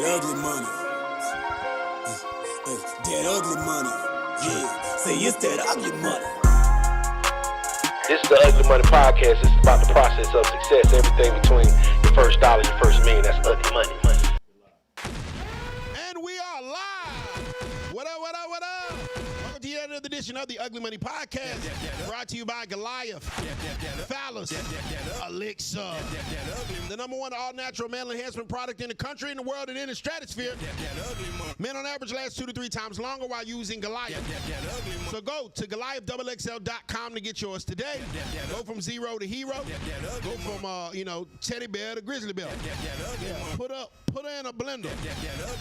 ugly money. That ugly money. Yeah, say it's that ugly money. This is the Ugly Money Podcast. It's about the process of success. Everything between your first dollar and your first million. That's ugly money. And we are live. What up, what up, what up? Welcome to yet another edition of the Ugly Money Podcast. Brought to you by Goliath, Phallus, Elixir, the #1 all-natural male enhancement product in the country, in the world, and in the stratosphere. Men on average last 2 to 3 times longer while using Goliath. So go to GoliathXXL.com to get yours today. Go from zero to hero. Go from teddy bear to grizzly bear. Put her in a blender.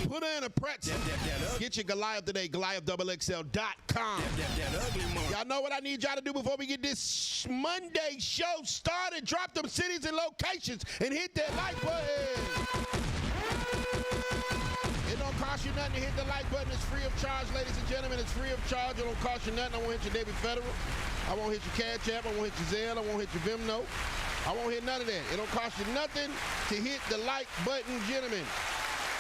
Put her in a pretzel. Get your Goliath today. GoliathXXL.com. Y'all know what I need y'all to do before we get this Monday show started. Drop them cities and locations and hit that like button. It don't cost you nothing to hit the like button. It's free of charge, ladies and gentlemen. It's free of charge. It don't cost you nothing. I won't hit your debit federal. I won't hit your Cash App. I won't hit your Zelle. I won't hit your Venmo. I won't hit none of that. It don't cost you nothing to hit the like button, gentlemen.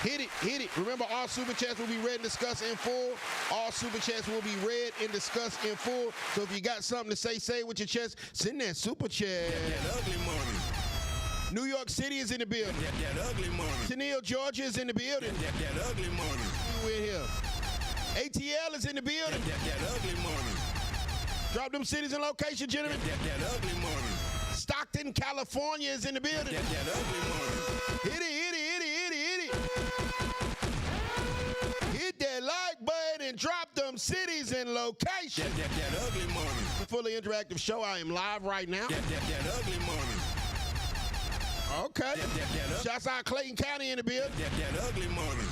Hit it, hit it. Remember, all super chats will be read and discussed in full. All super chats will be read and discussed in full. So if you got something to say it with your chest. Send that super chat. That ugly money. New York City is in the building. That ugly money. Tennille, Georgia is in the building. That ugly money. We're in here. ATL is in the building. That ugly money. Drop them cities and locations, gentlemen. That ugly money. Stockton, California is in the building. That ugly money. Hit it, hit it, hit it, hit it, hit it. Hit that like button and drop them cities and locations. That ugly money. It's a fully interactive show. I am live right now. That ugly money. Okay. Shouts out Clayton County in the building. That ugly money.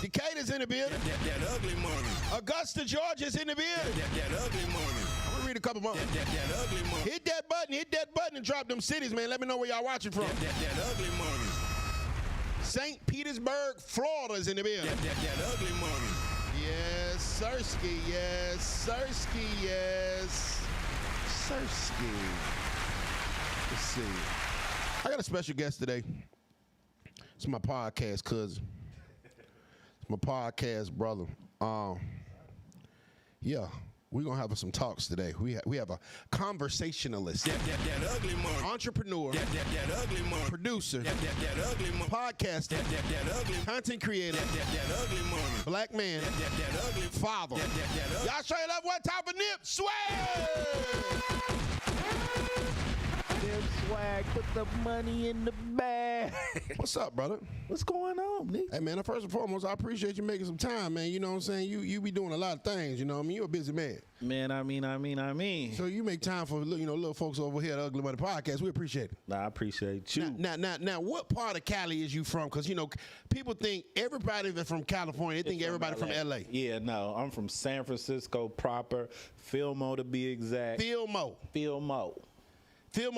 Decatur's in the building. That ugly money. Augusta, Georgia's in the building. That ugly money. I'm gonna read a couple more. That ugly money. Hit that button and drop them cities, man. Let me know where y'all watching from. That ugly money. St. Petersburg, Florida's in the building. That ugly money. Yes, Sirski. Yes, Sirski. Yes, Sirski. Let's see. I got a special guest today. It's my podcast cousin. It's my podcast brother. Yeah, we're gonna have some talks today. We have a conversationalist, That ugly money. entrepreneur, That ugly money. producer, That ugly money. podcaster, That ugly money. content creator, That ugly money. black man, That ugly father. Y'all straight up one top of nip, swag! Swag, put the money in the bag. What's up, brother? What's going on, nigga? Hey, man, first and foremost, I appreciate you making some time, man. You know what I'm saying? You be doing a lot of things, you know what I mean? You're a busy man. Man, I mean. So you make time for, little folks over here at Ugly Money Podcast. We appreciate it. Nah, I appreciate you. Now, what part of Cali is you from? Because, people think everybody that's from California, they think everybody from LA. Yeah, no, I'm from San Francisco proper. Filmo to be exact. Filmo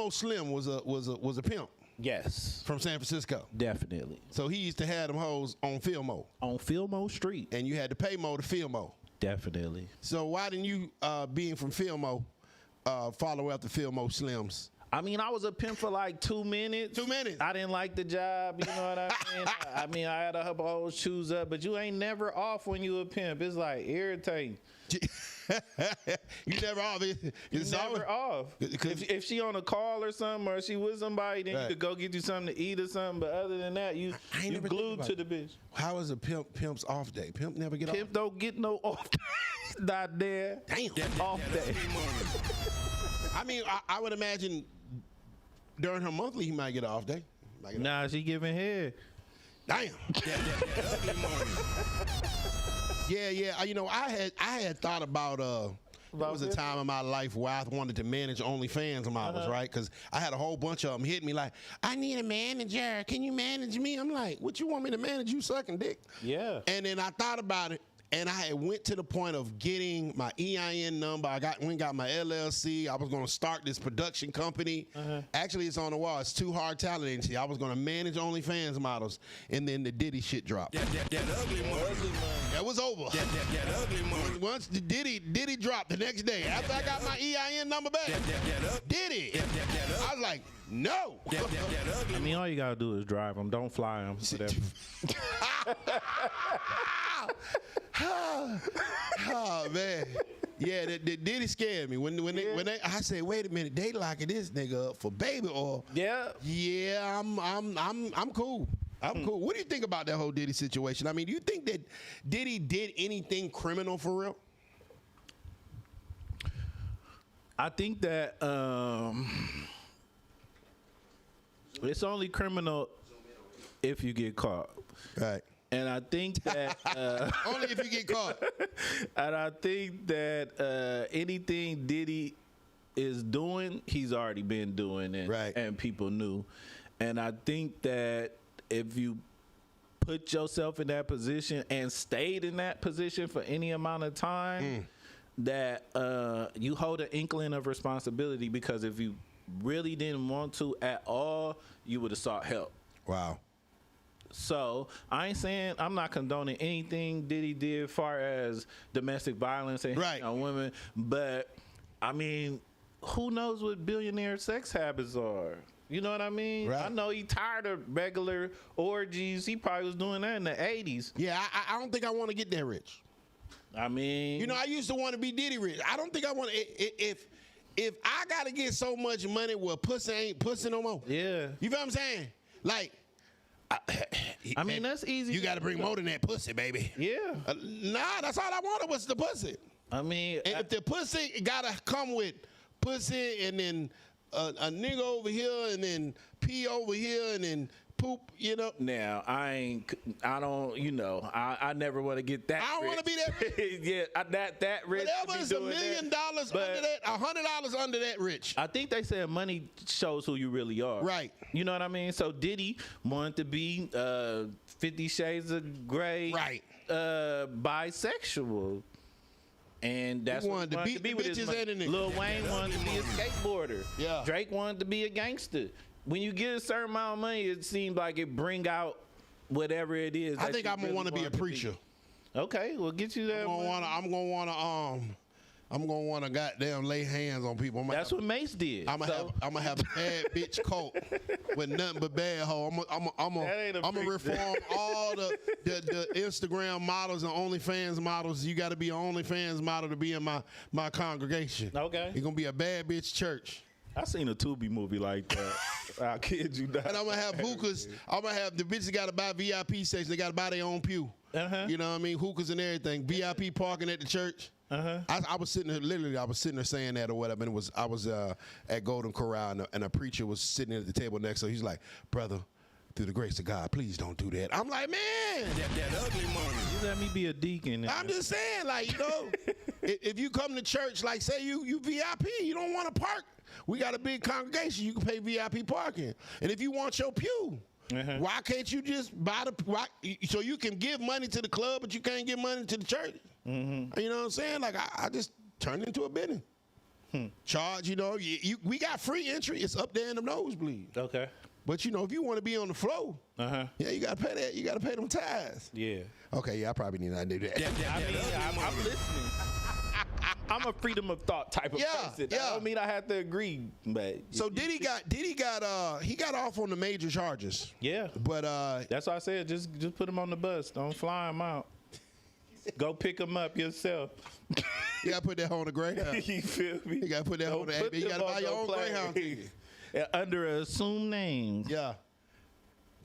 Slim was a pimp Yes. from San Francisco. Definitely. So he used to have them hoes on Filmo. On Filmo Street. And you had to pay Mo to Filmo. Definitely. So why didn't you, being from Filmo, follow after Filmo Slims? I mean, I was a pimp for like 2 minutes. 2 minutes. I didn't like the job, you know what I mean? I had to help all those shoes up, but you ain't never off when you a pimp. It's like irritating. You never off. It's Never off. Cause If she on a call or something, or she with somebody, then you could go get you something to eat or something. But other than that, you never glued think to about the bitch. how is a pimp's off day? Pimp never get Pimp don't get no off day. Not there. Damn. Off day. I mean, I would imagine during her monthly, he might get an off day. Nah, she giving head. Damn. Yeah. I had thought about there was a time in my life where I wanted to manage OnlyFans models, right? Because I had a whole bunch of them hit me like, I need a manager. Can you manage me? I'm like, what you want me to manage? You sucking dick? Yeah. And then I thought about it. And I went to the point of getting my EIN number. I got my LLC. I was going to start this production company. Actually, it's on the wall. It's Too Hard Talent Agency. I was going to manage OnlyFans models. And then the Diddy shit dropped. That ugly money. That was over. That ugly money. Once the Diddy dropped the next day, after I got my EIN number back, Diddy. I was like, No. I mean, all you gotta do is drive them. Don't fly them. Oh man, yeah, that Diddy scared me when they I said, wait a minute, they locking this nigga up for baby oil. Yeah, I'm cool. I'm cool. What do you think about that whole Diddy situation? I mean, do you think that Diddy did anything criminal for real? I think that it's only criminal if you get caught. Right. And I think that Only if you get caught. and I think that anything Diddy is doing, he's already been doing it, Right. and people knew. And I think that if you put yourself in that position and stayed in that position for any amount of time, that you hold an inkling of responsibility, because if you really didn't want to at all, you would have sought help. Wow. So I ain't saying, I'm not condoning anything Diddy did as far as domestic violence and Right. on women, but I mean, who knows what billionaire sex habits are? You know what I mean? Right. I know he tired of regular orgies. He probably was doing that in the 80s. Yeah, I don't think I want to get that rich. I mean, You know, I used to want to be Diddy rich. I don't think I want to. If I gotta get so much money, well, pussy ain't pussy no more. yeah. You feel what I'm saying? Like, I mean, that's easy. You got to bring more than that pussy, baby. Yeah. Nah, that's all I wanted was the pussy. I mean, And if the pussy gotta come with pussy and then a nigga over here and then pee over here and then poop, you know. now I never want to get that. I don't want to be that rich. Yeah, that rich. to Whatever be is $1 doing million that. under But that, $100 under that rich. I think they said money shows who you really are. Right. You know what I mean? So Diddy wanted to be 50 Shades of Grey. Right. Bisexual. And that's He what wanted he to wanted beat to be the with his bitches money. and the niggas. Lil Wayne wanted to be a skateboarder. Yeah. Drake wanted to be a gangster. When you get a certain amount of money, it seems like it bring out whatever it is. I that think you I'm gonna really want to be a want preacher. Okay, we'll get you that. I'm gonna wanna goddamn lay hands on people. That's what Mace did. I'm gonna have a bad bitch coat with nothing but bad hoe. I'm gonna reform all the Instagram models and OnlyFans models. You got to be an OnlyFans model to be in my congregation. Okay. You're gonna be a bad bitch church. I seen a Tubi movie like that. I kid you not. And I'm gonna have hookahs. I'm gonna have the bitches got to buy VIP section. They got to buy their own pew. Uh-huh. You know what I mean? Hookahs and everything. VIP parking at the church. Uh-huh. I was sitting there, literally, I was sitting there saying that or whatever, and I was at Golden Corral, and a preacher was sitting at the table next to him. He's like, brother, through the grace of God, please don't do that. I'm like, man. That ugly money. You let me be a deacon. I'm just saying, like, you know, if you come to church, like, say you VIP, you don't want to park. We got a big congregation. You can pay VIP parking. And if you want your pew, why can't you just buy so you can give money to the club, but you can't give money to the church? Mm-hmm. You know what I'm saying? Like, I just turned it into a business. Charge, you know, we got free entry. It's up there in the nosebleed. Okay. But, you know, if you want to be on the floor, yeah, you got to pay that. You got to pay them tithes. Yeah. Okay, yeah, I probably need not do that. I mean, I'm listening. I'm a freedom of thought type of person. Yeah. I don't mean I have to agree, but So Diddy got off on the major charges. yeah. But That's why I said just put him on the bus. Don't fly him out. Go pick him up yourself. you gotta put that on the Greyhound. You feel me? You gotta put that on the Put You them gotta buy your no own plane. Greyhound ticket. Under an assumed name. Yeah.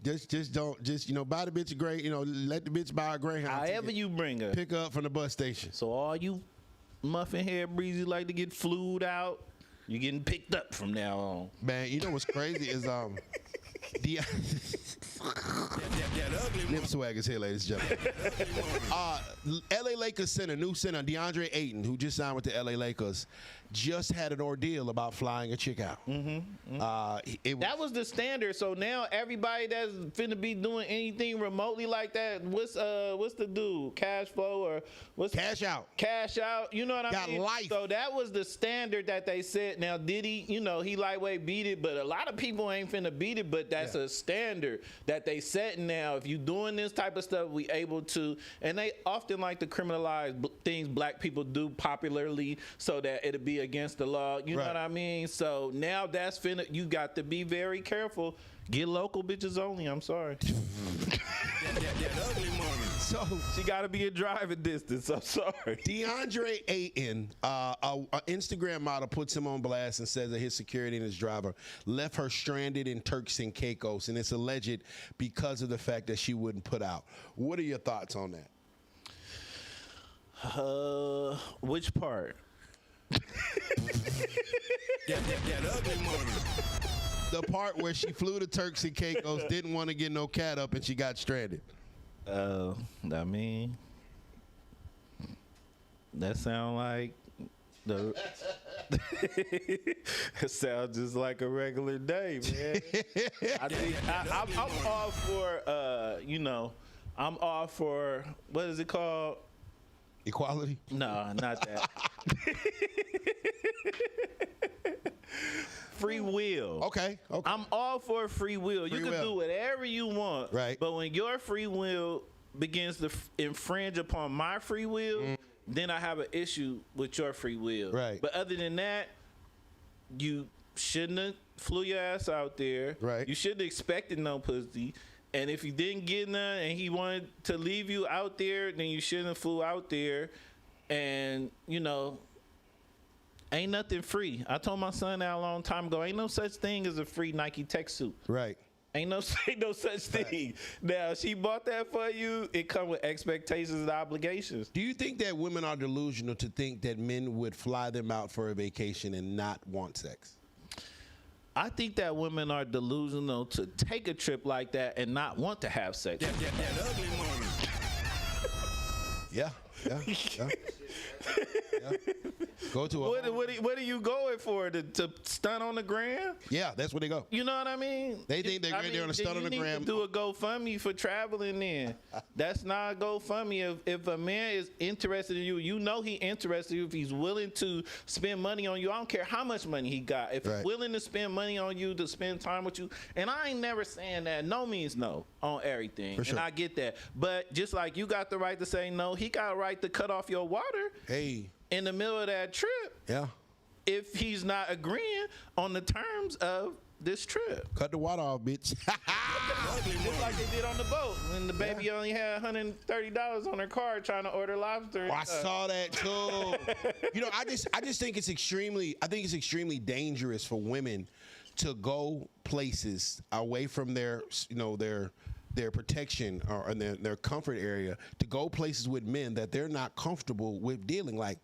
Just don't buy the bitch a Grey, let the bitch buy a Greyhound However ticket. you bring her. Pick her up from the bus station. So all you muffin head breezy like to get flued out, you getting picked up from now on. Man, you know what's crazy is That ugly Nip Swag is here, ladies and gentlemen. LA Lakers new center, Deandre Ayton, who just signed with the LA Lakers, just had an ordeal about flying a chick out. That was the standard. So now everybody that's finna be doing anything remotely like that, what's the dude? Cash flow or what's Cash out. Cash out. You know what I Got mean? life. So that was the standard that they set. Now Diddy, he lightweight beat it, but a lot of people ain't finna beat it. But that's a standard that they set now. If you doing this type of stuff, we able to. And they often like to criminalize things black people do popularly, so that it'll be be against the law. You know what I mean? So now that's finna. You got to be very careful. Get local bitches only. I'm sorry. that ugly money. So she got to be a driving distance. I'm sorry. Deandre Ayton, an Instagram model, puts him on blast and says that his security and his driver left her stranded in Turks and Caicos, and it's alleged because of the fact that she wouldn't put out. What are your thoughts on that? Which part? that ugly money. The part where she flew to Turks and Caicos, didn't want to get no cat up, and she got stranded. I mean, that sound like the. It sounds just like a regular day, man. I'm all for, I'm all for, what is it called? Equality? No, not that. Free will. Okay. I'm all for free will. You can do whatever you want. Right. But when your free will begins to infringe upon my free will, then I have an issue with your free will. Right. But other than that, you shouldn't have flew your ass out there. Right. You shouldn't have expected no pussy. And if you didn't get none and he wanted to leave you out there, then you shouldn't have flew out there. And, ain't nothing free. I told my son that a long time ago. Ain't no such thing as a free Nike tech suit. Right. Ain't no such thing. Now, she bought that for you. It come with expectations and obligations. Do you think that women are delusional to think that men would fly them out for a vacation and not want sex? I think that women are delusional to take a trip like that and not want to have sex. That ugly money. Yeah. Go to a What are you going for? To stunt on the gram? Yeah, that's where they go. You know what I mean? They think they're going there on a stunt on the gram. You need to do a GoFundMe for traveling then. That's not a GoFundMe. If a man is interested in you, he interested in you if he's willing to spend money on you. I don't care how much money he got. If he's willing to spend money on you, to spend time with you. And I ain't never saying that no means no on everything. For sure. And I get that. But just like you got the right to say no, he got a right to cut off your water. Hey. In the middle of that trip. Yeah. If he's not agreeing on the terms of this trip. Cut the water off, bitch. Just like they did on the boat when the baby only had $130 on her card trying to order lobster. I saw that too. I just think it's extremely dangerous for women to go places away from their protection or their comfort area, to go places with men that they're not comfortable with dealing. Like,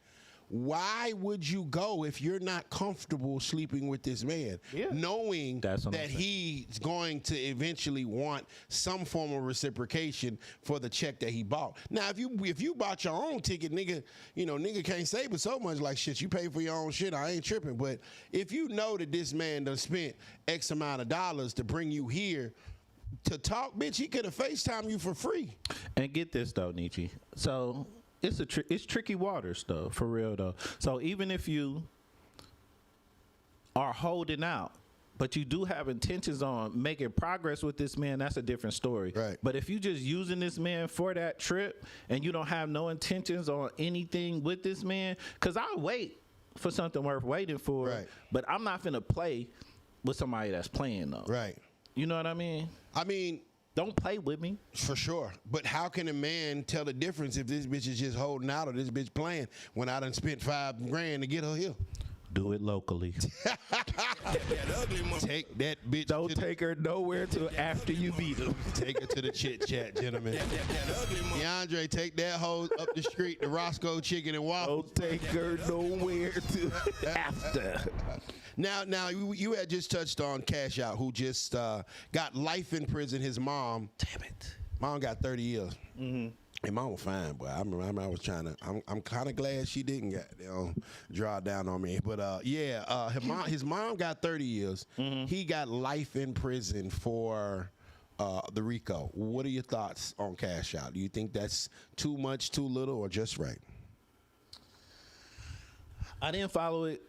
why would you go if you're not comfortable sleeping with this man, knowing that he's going to eventually want some form of reciprocation for the check that he bought? Now, if you bought your own ticket, nigga can't say but so much. Like, shit, you pay for your own shit, I ain't tripping. But if you know that this man done spent X amount of dollars to bring you here to talk, bitch, he could have FaceTime you for free. And get this though, Nietzsche. So it's tricky waters though, for real though. So even if you are holding out, but you do have intentions on making progress with this man, that's a different story. Right. But if you just using this man for that trip and you don't have no intentions on anything with this man, because I'll wait for something worth waiting for. Right. But I'm not finna play with somebody that's playing though. Right. You know what I mean? Don't play with me. For sure. But how can a man tell the difference if this bitch is just holding out or this bitch playing when I done spent $5,000 to get her here? Do it locally. that ugly money. Take that bitch. Don't take her nowhere till after you beat him. Take her to the chit chat, gentlemen. That ugly money. Deandre, take that hoe up the street to Roscoe Chicken and Waffles. Don't take her nowhere till after. Now, you had just touched on Cash Out, who just got life in prison. His mom, Damn it. Mom got 30 years. Mm-hmm. And mom was fine, boy. I remember I was trying to. I'm kind of glad she didn't draw down on me. But his mom got 30 years. Mm-hmm. He got life in prison for the RICO. What are your thoughts on Cash Out? Do you think that's too much, too little, or just right? I didn't follow it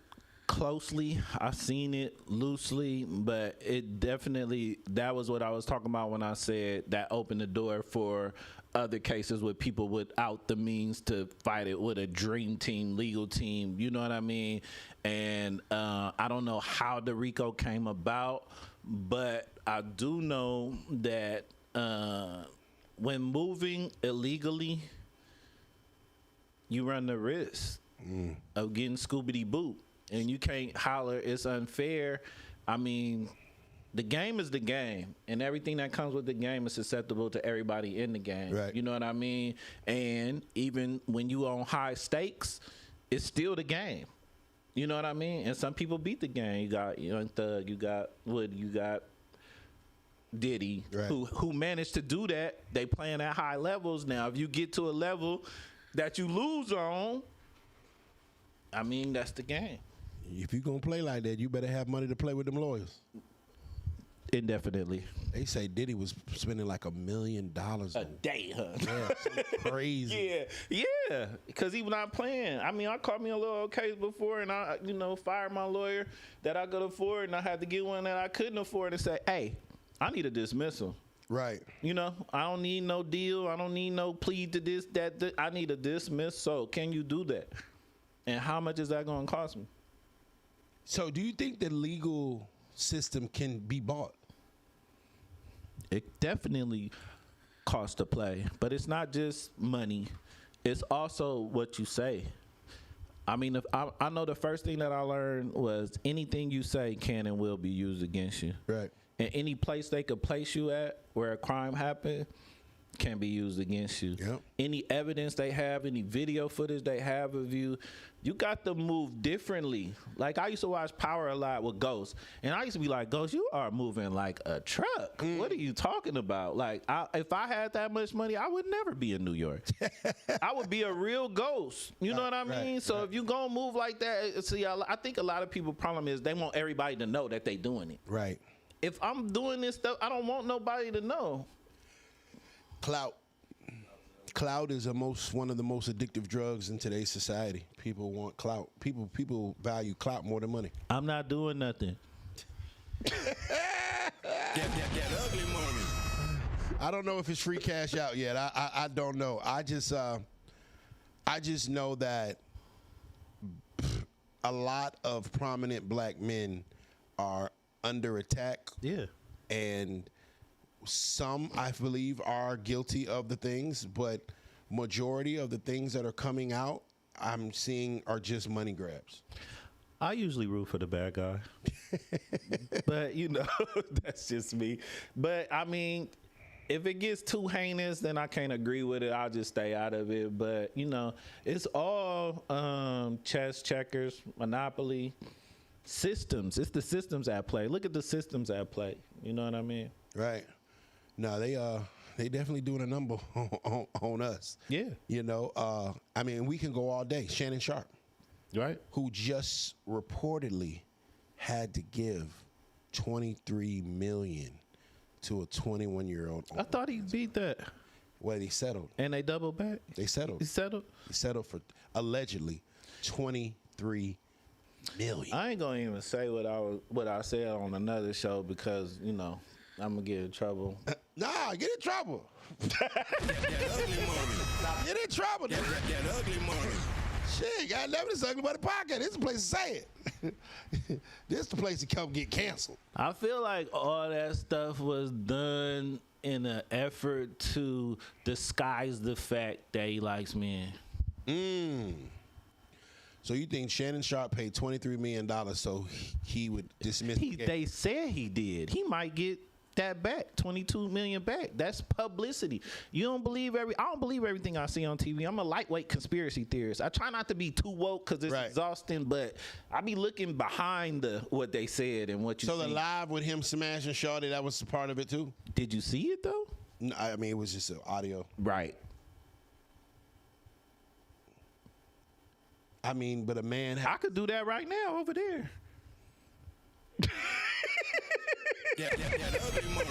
closely. I've seen it loosely, but it definitely, that was what I was talking about when I said that opened the door for other cases with people without the means to fight it with a dream team, legal team. You know what I mean? And I don't know how the RICO came about, but I do know that when moving illegally, you run the risk of getting Scooby-Doo. And you can't holler, it's unfair. I mean, the game is the game, and everything that comes with the game is susceptible to everybody in the game. Right. You know what I mean? And even when you on high stakes, it's still the game. You know what I mean? And some people beat the game. You got Young Thug, you got Wood, you got Diddy, right, who managed to do that. They playing at high levels now. If you get to a level that you lose on, I mean, that's the game. If you're going to play like that, you better have money to play with them lawyers. Indefinitely. They say Diddy was spending like $1 million a day, huh? Yeah, crazy. Yeah. Because he was not playing. I mean, I caught me a little case before, and I, fired my lawyer that I could afford, and I had to get one that I couldn't afford and say, hey, I need a dismissal. Right. I don't need no deal. I don't need no plea to this, that. I need a dismissal. So can you do that? And how much is that going to cost me? So do you think the legal system can be bought? It definitely costs to play, but it's not just money. It's also what you say. I mean, if I know the first thing that I learned was anything you say can and will be used against you. Right. And any place they could place you at where a crime happened can be used against you. Yep. Any evidence they have, any video footage they have of you, you got to move differently. Like, I used to watch Power a lot with Ghost, and I used to be like, Ghost, you are moving like a truck. What are you talking about? Like, if I had that much money, I would never be in New York. I would be a real ghost. You know what I mean? Right, so if you gonna move like that, see, I think a lot of people's problem is they want everybody to know that they doing it. Right. If I'm doing this stuff, I don't want nobody to know. Clout. Clout is one of the most addictive drugs in today's society. People want clout. People value clout more than money. I'm not doing nothing. That ugly money. I don't know if it's free cash out yet. I don't know. I just know that a lot of prominent black men are under attack. Yeah. And some, I believe, are guilty of the things, but majority of the things that are coming out, I'm seeing are just money grabs. I usually root for the bad guy. But, that's just me. But, I mean, if it gets too heinous, then I can't agree with it. I'll just stay out of it. But, it's all chess, checkers, Monopoly, systems. It's the systems at play. Look at the systems at play. You know what I mean? Right. No, they definitely doing a number on us. Yeah. I mean, we can go all day. Shannon Sharp, right, who just reportedly had to give $23 million to a 21-year-old. I thought he beat that. Well, he settled. And they double back. They settled. He settled. He settled for allegedly $23 million. I ain't gonna even say what I said on another show because I'm gonna get in trouble. Nah, get in trouble. That ugly money. Get in trouble. That ugly money. Shit, goddamn, this is Ugly Money Podcast. This is the place to say it. This is the place to come get canceled. I feel like all that stuff was done in an effort to disguise the fact that he likes men. So you think Shannon Sharp paid $23 million so he would dismiss the case? They said he did. He might get that back, $22 million back. That's publicity. I don't believe everything I see on TV. I'm a lightweight conspiracy theorist. I try not to be too woke because it's exhausting, but I be looking behind what they said and what you see. So the live with him smashing Shawty, that was a part of it too? Did you see it though? No, I mean, it was just audio. Right. I mean, but a man... I could do that right now over there. That ugly money.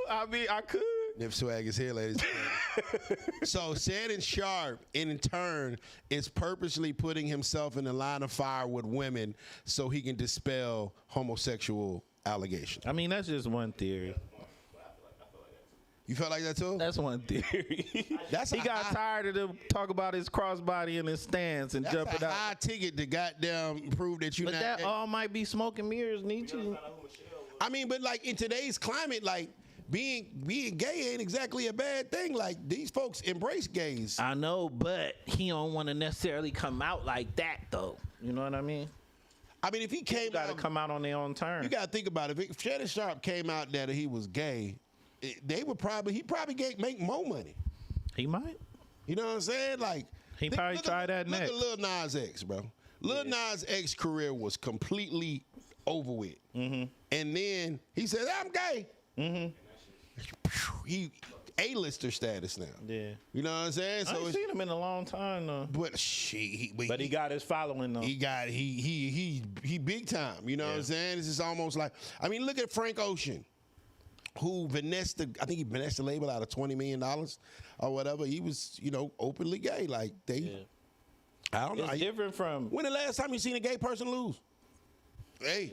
I mean, I could. Nip swag is here, ladies and gentlemen. So Shannon Sharp, in turn, is purposely putting himself in the line of fire with women so he can dispel homosexual allegations. I mean, that's just one theory. You felt like that too? That's one theory. He got tired of them talk about his crossbody and his stance and jumping That's a out. high ticket to goddamn prove that you're But not. that all might be smoke and mirrors, Nietzsche. I mean, but like in today's climate, like being gay ain't exactly a bad thing. Like these folks embrace gays. I know, but he don't want to necessarily come out like that, though. You know what I mean? I mean, if he came Got to out, come out on their own terms. you got to think about it. If Shannon Sharp came out that he was gay, he probably make more money. He might. You know what I'm saying? Like He probably tried that Look next. at Lil Nas X, bro. Lil Nas X career was completely over with. Mm-hmm. And then he said, I'm gay. Mm-hmm. He A-lister status now. Yeah. You know what I'm saying? I ain't seen him in a long time, though. But But he got his following, though. he big time. You know what I'm saying? This is almost like, I mean, look at Frank Ocean, who I think he finessed the label out of $20 million or whatever. He was, openly gay. Like I don't know. It's different from. When the last time you seen a gay person lose? Hey.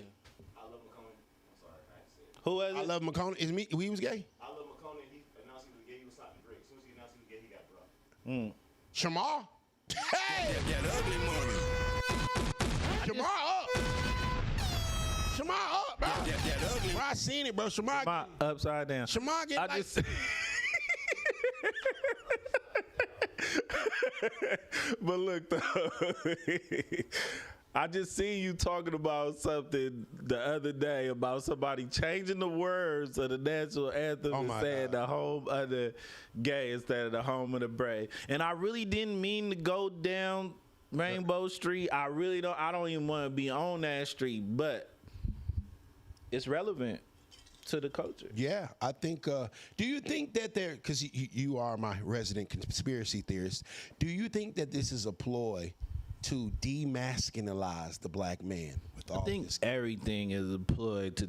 I love McConaughey. I'm sorry, I had to say it. Who was it? I love McConaughey. He was gay? I love McConaughey. He announced he was gay. He was slapping Drake. As soon as he announced he was gay, he got dropped. Shamar? Hey! That ugly money. Shamar up. Shamar up, bro. That ugly. Bro, I seen it, bro. Shamar My upside down. Shamar get I like... just. But look, though, I just seen you talking about something the other day about somebody changing the words of the national anthem and saying the home of the gay instead of the home of the brave. And I really didn't mean to go down Rainbow Street. I really don't. I don't even want to be on that street, but it's relevant to the culture. Yeah, I think. Do you think that because you are my resident conspiracy theorist, do you think that this is a ploy to demasculinize the black man? With all I think this? everything is employed to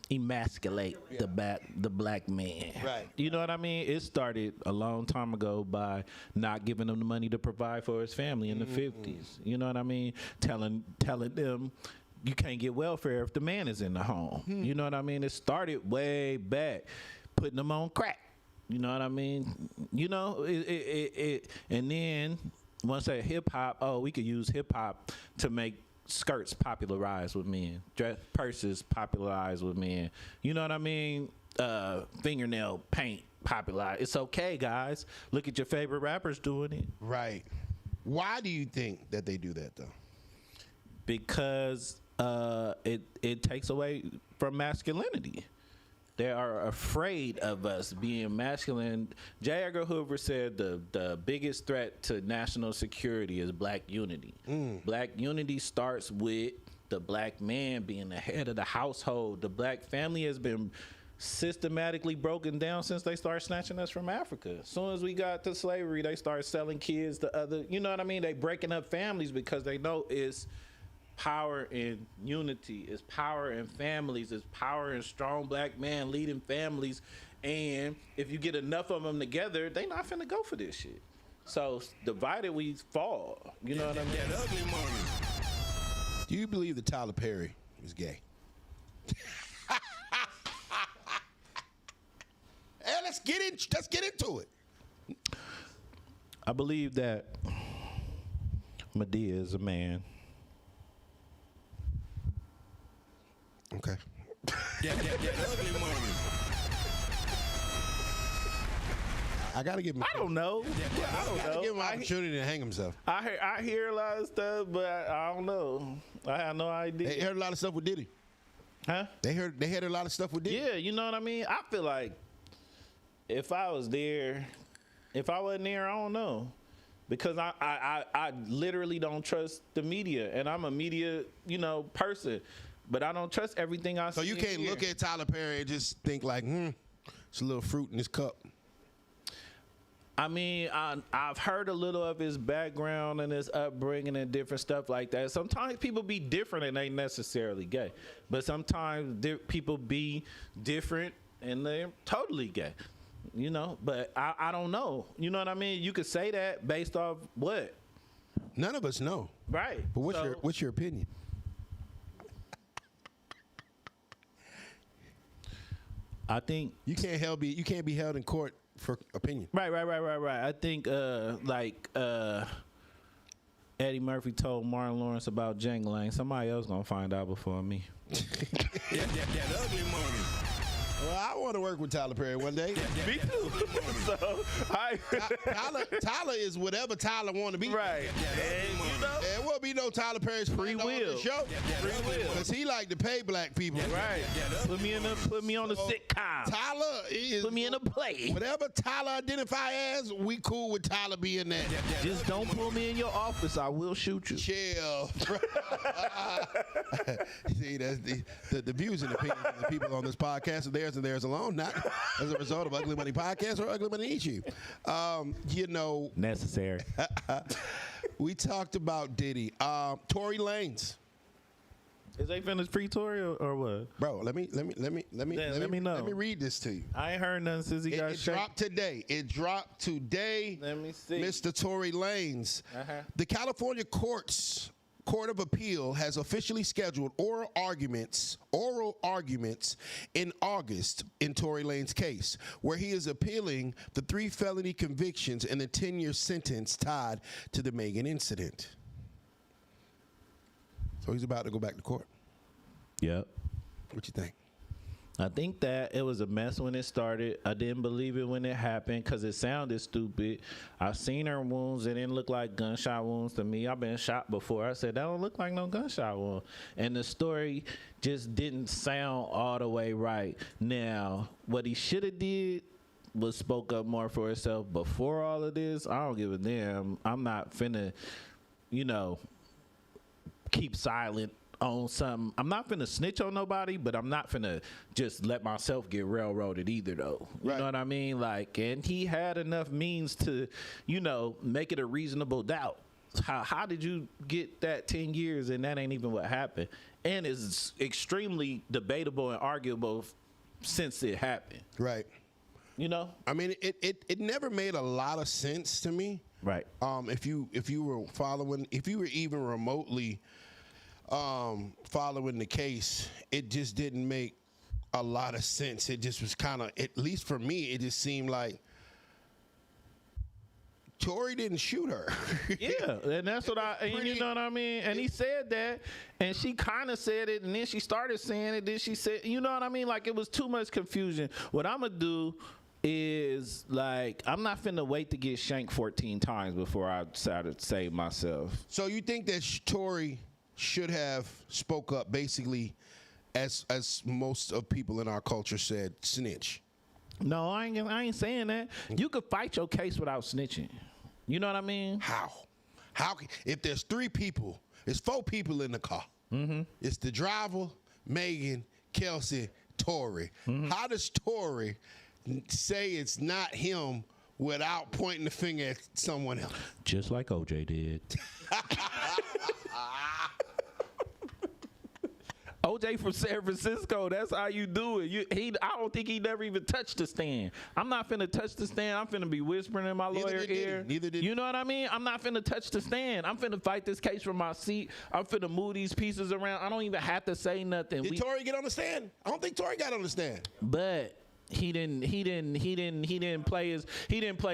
emasculate the black man. Right. You know what I mean? It started a long time ago by not giving him the money to provide for his family in the 50s. You know what I mean? Telling them you can't get welfare if the man is in the home. You know what I mean? It started way back, putting them on crack. You know what I mean? You know, and then once that hip hop, we could use hip hop to make skirts popularized with men, dress purses popularized with men. You know what I mean? Fingernail paint popularized. It's okay, guys. Look at your favorite rappers doing it. Right. Why do you think that they do that though? Because it takes away from masculinity. They are afraid of us being masculine. J. Edgar Hoover said the biggest threat to national security is black unity. Black unity starts with the black man being the head of the household. The black family has been systematically broken down since they started snatching us from Africa. As soon as we got to slavery, they started selling kids to other, you know what I mean? They breaking up families because they know it's power in unity, is power in families, is power in strong black men leading families. And if you get enough of them together, they not finna go for this shit. So divided we fall. You know what I mean? That ugly money. Do you believe that Tyler Perry is gay? Hey, let's get into it. I believe that Madea is a man. Okay. That ugly money. I gotta give him. I don't know. I don't Gotta know. give him an opportunity to hang himself. I hear a lot of stuff, but I don't know. I have no idea. They heard a lot of stuff with Diddy. Huh? They had a lot of stuff with Diddy. Yeah, you know what I mean? I feel like if I was there, if I wasn't there, I don't know. Because I literally don't trust the media, and I'm a media, person. But I don't trust everything I see. So you can't look at Tyler Perry and just think like, it's a little fruit in his cup. I mean, I've heard a little of his background and his upbringing and different stuff like that. Sometimes people be different and ain't necessarily gay. But sometimes people be different and they're totally gay. You know, but I don't know. You know what I mean? You could say that based off what? None of us know. Right. But what's your opinion? I think you can't be held in court for opinion. Right. I think Eddie Murphy told Martin Lawrence about jangling. Somebody else gonna find out before me. that ugly money. Well, I want to work with Tyler Perry one day. Me too. So, Tyler is whatever Tyler want to be. Right. And, you know, there will be no Tyler Perry's free will. On the show. Free will. Because he like to pay black people. Right. Put me on the sitcom. Tyler is. Put me in a play. Whatever Tyler identify as, we cool with Tyler being there. Just don't pull me in your office. I will shoot you. Chill. See, that's the views and opinions of the people on this podcast are theirs and theirs alone, not as a result of Ugly Money Podcast or UglyMoneyNiche. You know, necessary. We talked about Diddy. Tory Lanez. Is they finished pre-Tory or what? Bro, let me know. Let me read this to you. I ain't heard nothing since he got It dropped today. Let me see. Mr. Tory Lanez. The California Court of Appeal has officially scheduled oral arguments in August in Tory Lanez case, where he is appealing the 3 felony convictions and the 10-year sentence tied to the Megan incident. So he's about to go back to court. Yep. What you think? I think that it was a mess when it started. I didn't believe it when it happened because it sounded stupid. I've seen her wounds. It didn't look like gunshot wounds to me. I've been shot before. I said, that don't look like no gunshot wound. And the story just didn't sound all the way right. Now, what he should have did was spoke up more for himself before all of this. I don't give a damn. I'm not finna, keep silent on something. I'm not finna snitch on nobody, but I'm not finna just let myself get railroaded either, though. You know what I mean? Like, and he had enough means to, make it a reasonable doubt. How did you get that 10 years and that ain't even what happened? And it's extremely debatable and arguable since it happened. Right. I mean, it never made a lot of sense to me. Right. If you were even remotely following the case, it just didn't make a lot of sense. It just was kind of, at least for me, it just seemed like Tory didn't shoot her. Yeah, and that's what you know what I mean? And he said that, and she kind of said it, and then she started saying it, then she said, you know what I mean? Like, it was too much confusion. What I'm going to do is, like, I'm not finna wait to get shanked 14 times before I decide to save myself. So you think that Tory should have spoke up, basically, as most of people in our culture said, snitch? No, I ain't saying that. You could fight your case without snitching. You know what I mean? How? If there's 3 people, it's 4 people in the car. Mm-hmm. It's the driver, Megan, Kelsey, Tory. Mm-hmm. How does Tory say it's not him without pointing the finger at someone else? Just like OJ did. OJ from San Francisco, that's how you do it. I don't think he never even touched the stand. I'm not finna touch the stand. I'm finna be whispering in my lawyer ear. Neither did you know what I mean? I'm not finna touch the stand. I'm finna fight this case from my seat. I'm finna move these pieces around. I don't even have to say nothing. Did Tory get on the stand? I don't think Tory got on the stand. But he didn't play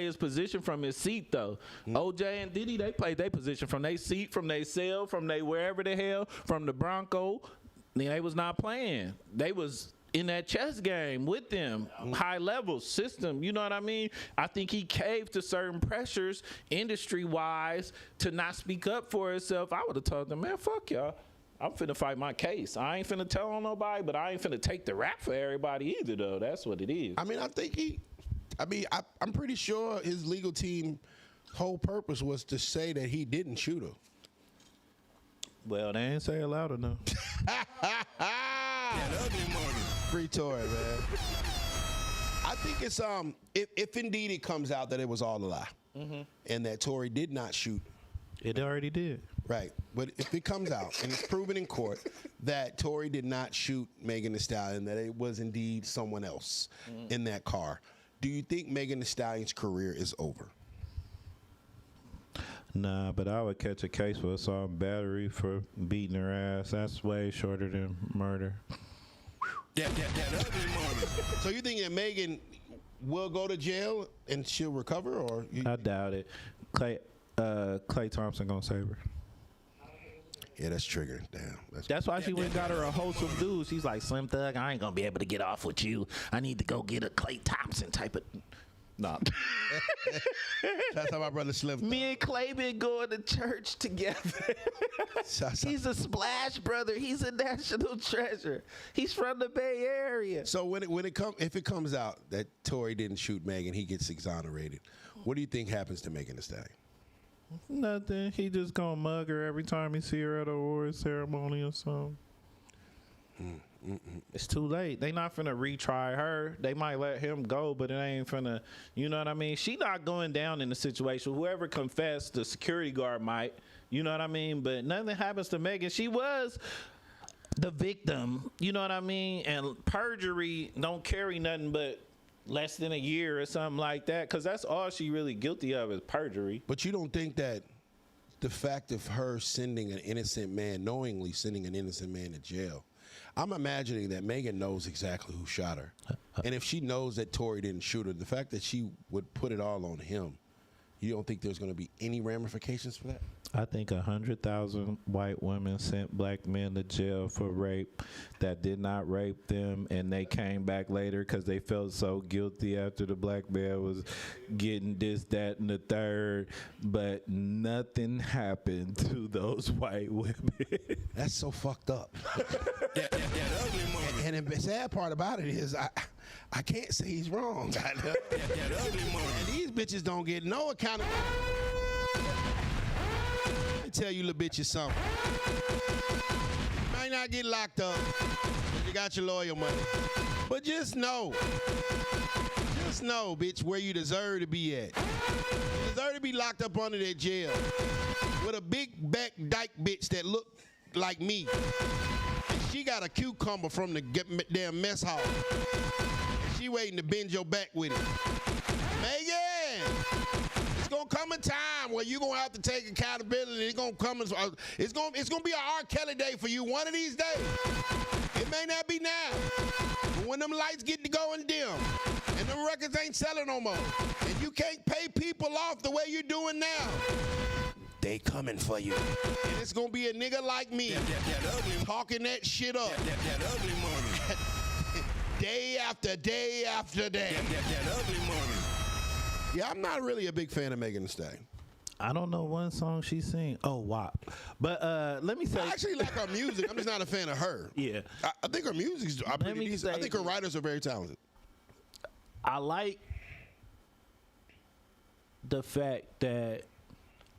his position from his seat though. OJ and Diddy, they played their position from their seat, from their cell, from their wherever the hell, from the Bronco. They was not playing. They was in that chess game with them, high level system. You know what I mean? I think he caved to certain pressures, industry wise, to not speak up for himself. I would have told them, man, fuck y'all. I'm finna fight my case. I ain't finna tell on nobody, but I ain't finna take the rap for everybody either, though. That's what it is. I mean, I'm pretty sure his legal team whole purpose was to say that he didn't shoot her. Well, they ain't say it loud enough. Free Tory, man. I think it's if indeed it comes out that it was all a lie, and that Tory did not shoot. It already did. Right. But if it comes out and it's proven in court that Tory did not shoot Megan Thee Stallion, that it was indeed someone else in that car, do you think Megan Thee Stallion's career is over? Nah, but I would catch a case for assault and battery for beating her ass. That's way shorter than murder. That ugly money. So you think that Megan will go to jail and she'll recover, or I doubt it. Clay Thompson gonna save her. Yeah, that's triggering. Damn. That's why she went and got her a host of dudes. She's like, Slim Thug, I ain't gonna be able to get off with you. I need to go get a Clay Thompson type of. Nah. That's how my brother Slim Thug. Me and Clay been going to church together. He's a splash brother. He's a national treasure. He's from the Bay Area. So if it comes out that Tory didn't shoot Megan, he gets exonerated. What do you think happens to Megan Thee Stallion? Nothing. He just gonna mug her every time he see her at a award ceremony or something. It's too late. They not finna retry her. They might let him go, but it ain't finna, you know what I mean? She not going down in the situation. Whoever confessed, the security guard might, you know what I mean? But nothing happens to Megan. She was the victim, you know what I mean? And perjury don't carry nothing but less than a year or something like that, because that's all she really guilty of is perjury. But you don't think that the fact of her sending an innocent man, knowingly sending an innocent man to jail, I'm imagining that Megan knows exactly who shot her. And if she knows that Tory didn't shoot her, the fact that she would put it all on him, you don't think there's going to be any ramifications for that? I think 100,000 white women sent black men to jail for rape that did not rape them, and they came back later because they felt so guilty after the black man was getting this, that, and the third, but nothing happened to those white women. That's so fucked up. That ugly money. And the sad part about it is I can't say he's wrong. That ugly money. And these bitches don't get no accountability. Tell you little bitches something. You might not get locked up, but you got your lawyer money. But just know, bitch, where you deserve to be at. You deserve to be locked up under that jail with a big back dyke bitch that look like me. And she got a cucumber from the damn mess hall. And she waiting to bend your back with it. Megan! It's gonna come a time where you're gonna have to take accountability. It's gonna come. It's gonna be an R. Kelly day for you one of these days. It may not be now, but when them lights get to going dim and them records ain't selling no more, and you can't pay people off the way you're doing now, they coming for you. And it's gonna be a nigga like me talking that shit up. That ugly money. Day after day after day. That ugly money. Yeah, I'm not really a big fan of Megan Thee Stallion. I don't know one song she sing. Oh, WAP. But let me say. I actually like her music. I'm just not a fan of her. Yeah. I think her music's pretty decent. I think her writers are very talented. I like the fact that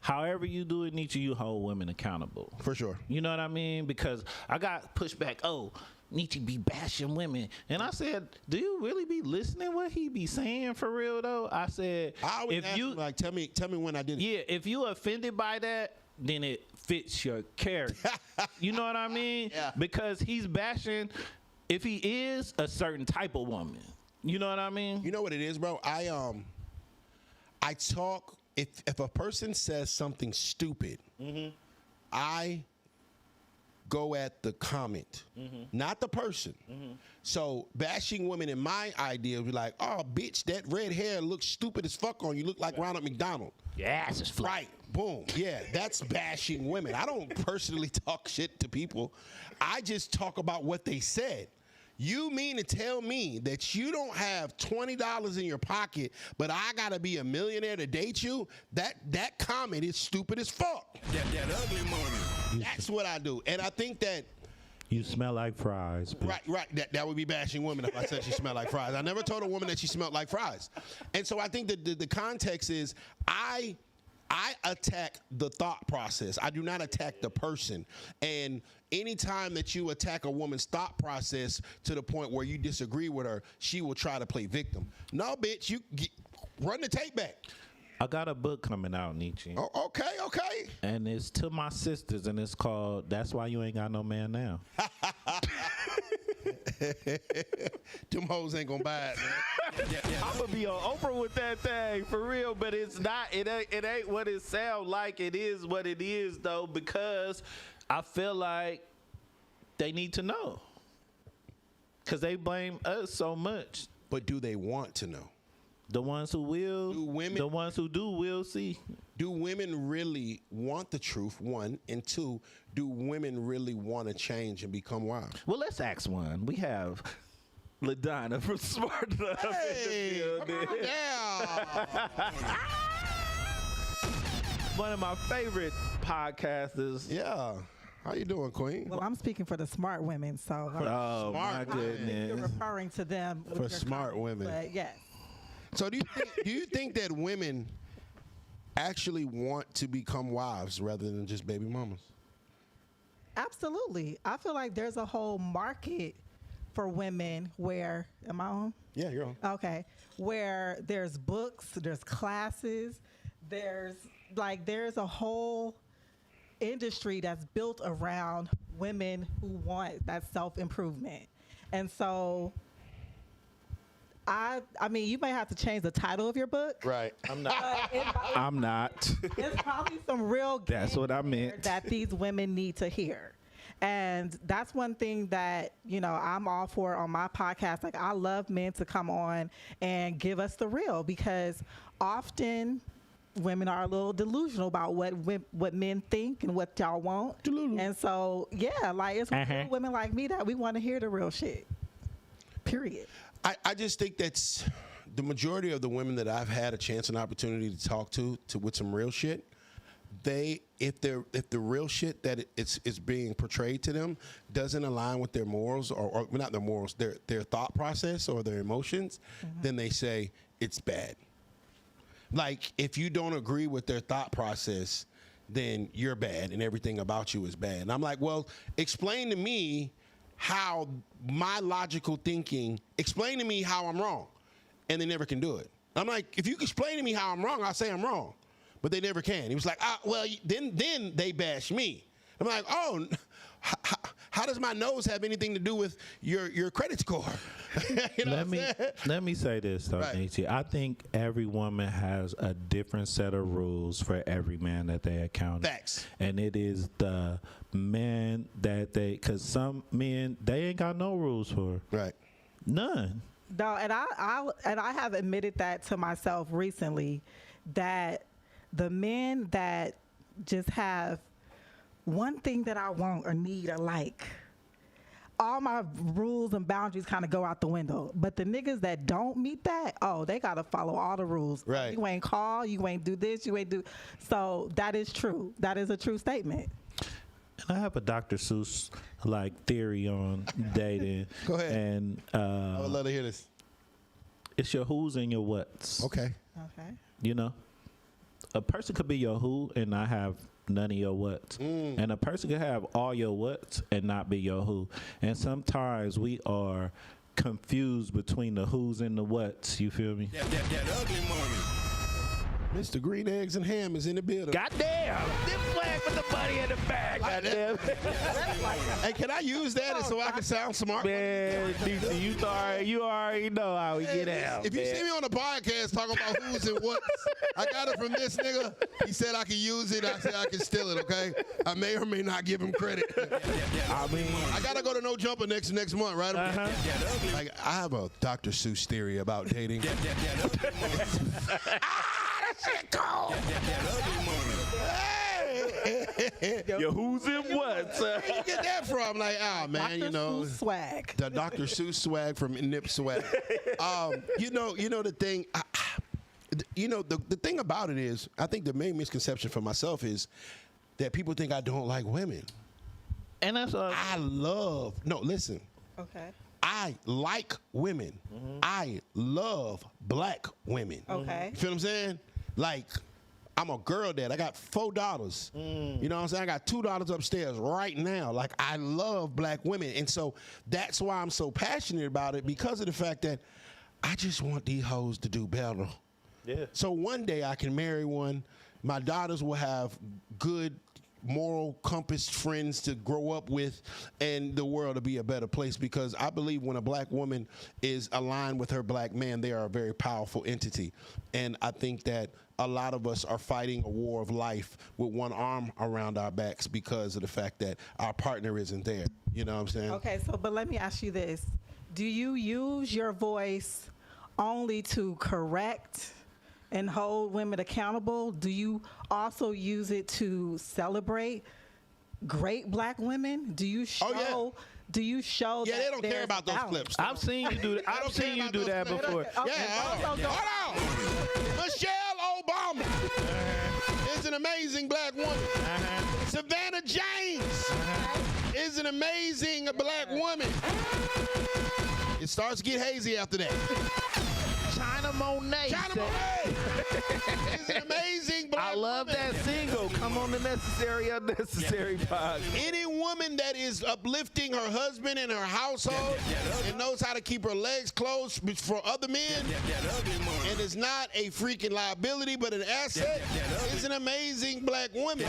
however you do it, Nietzsche, you hold women accountable. For sure. You know what I mean? Because I got pushback. Oh, Nietzsche be bashing women. And I said, do you really be listening what he be saying for real though? I said, I always ask him, like, tell me when I did it. Yeah, if you offended by that, then it fits your character. You know what I mean? Yeah. Because he's bashing, if he is, a certain type of woman. You know what I mean? You know what it is, bro? I talk, if a person says something stupid, I go at the comment, not the person. So bashing women in my idea would be like, oh, bitch, that red hair looks stupid as fuck on you. Look like Ronald McDonald. Yeah, it's just flat. Right, boom. Yeah, that's bashing women. I don't personally talk shit to people. I just talk about what they said. You mean to tell me that you don't have $20 in your pocket, but I gotta be a millionaire to date you? That comment is stupid as fuck. That ugly money. That's what I do. And I think that You smell like fries. Bitch. Right. That would be bashing women if I said she smelled like fries. I never told a woman that she smelled like fries. And so I think that the context is I attack the thought process. I do not attack the person. And anytime that you attack a woman's thought process to the point where you disagree with her, she will try to play victim. No, bitch, run the tape back. I got a book coming out, Nietzsche. Oh, okay. And it's to my sisters, and it's called "That's Why You Ain't Got No Man Now." Them hoes ain't gonna buy it, man. I'm gonna be on Oprah with that thing for real, but it's not. It ain't what it sounds like. It is what it is though, because I feel like they need to know, because they blame us so much. But do they want to know? The ones who will, the ones who do will see. Do women really want the truth, one? And two, do women really want to change and become wild? Well, let's ask one. We have LaDonna from Smart Love in the building. One of my favorite podcasters. Yeah. How you doing, Queen? Well, I'm speaking for the smart women, so Oh, my goodness. you're referring to them with For your smart comments, women. But yes. So do you think that women actually want to become wives rather than just baby mamas? Absolutely. I feel like there's a whole market for women where, am I on? Yeah, you're on. Okay. Where there's books, there's classes, there's a whole industry that's built around women who want that self-improvement. And so I mean, you may have to change the title of your book. Right. I'm not. I'm not. There's probably some real That's what I game there meant. that these women need to hear. And that's one thing that, I'm all for on my podcast. Like, I love men to come on and give us the real, because often women are a little delusional about what men think and what y'all want. Delusional. And so, yeah, like it's real women like me that we want to hear the real shit. Period. I just think that's the majority of the women that I've had a chance and opportunity to talk to with some real shit. If the real shit that it's being portrayed to them doesn't align with their morals or not their morals, their thought process or their emotions, then they say it's bad. Like, if you don't agree with their thought process, then you're bad and everything about you is bad. And I'm like, well, explain to me how my logical thinking, explain to me how I'm wrong. And they never can do it. I'm like, if you can explain to me how I'm wrong, I'll say I'm wrong. But they never can. He was like, well, then they bash me. I'm like, oh, how does my nose have anything to do with your credit score? Let me say this, though, Nietzsche. I think every woman has a different set of rules for every man that they encounter. Facts. And it is the men that because some men, they ain't got no rules for. Right. None. No, and I have admitted that to myself recently, that the men that just have one thing that I want or need or like, all my rules and boundaries kind of go out the window. But the niggas that don't meet that, they got to follow all the rules. Right. You ain't call, you ain't do this, you ain't do. So that is true. That is a true statement. And I have a Dr. Seuss theory on dating. Go ahead. And I would love to hear this. It's your who's and your what's. Okay. A person could be your who and not have none of your what's. And a person could have all your what's and not be your who. And sometimes we are confused between the who's and the what's. You feel me? That ugly money. Mr. Green Eggs and Ham is in the building. Goddamn! This flag with the money in the bag. Goddamn. Hey, can I use that so I can sound smart? Man, you already know how we get out. If you see me on the podcast talking about who's and what's, I got it from this nigga. He said I can use it. I said I can steal it, okay? I may or may not give him credit. I mean, I got to go to No Jumper next month, right? Like, I have a Dr. Seuss theory about dating. Shit cold. Your who's and what's. Where you get that from? Like, man, Dr. Seuss swag. The Dr. Seuss swag from Nip Swag. The thing. The thing about it is, I think the main misconception for myself is that people think I don't like women. And that's listen. Okay. I like women. I love black women. Okay. You feel what I'm saying? Like, I'm a girl dad. I got $4. You know what I'm saying? I got $2 upstairs right now. Like, I love black women. And so that's why I'm so passionate about it, because of the fact that I just want these hoes to do better. Yeah. So one day I can marry one. My daughters will have good moral compass friends to grow up with, and the world will be a better place, because I believe when a black woman is aligned with her black man, they are a very powerful entity. And I think that a lot of us are fighting a war of life with one arm around our backs because of the fact that our partner isn't there. You know what I'm saying? Okay, so but let me ask you this. Do you use your voice only to correct and hold women accountable? Do you also use it to celebrate great black women? Do you show? Oh, yeah. Do you show? Yeah, that they don't care there's about those balance? clips. I've seen you do that. I've seen you do that before. Okay, Yeah, also don't- hold on. Michelle Obama is an amazing black woman. Savannah James is an amazing black woman. It starts to get hazy after that. China Monet. China Monet is an amazing black I love woman. that single. Come on the Necessary Unnecessary podcast. Any woman that is uplifting her husband and her household and knows how to keep her legs closed for other men and is not a freaking liability but an asset is an amazing black woman.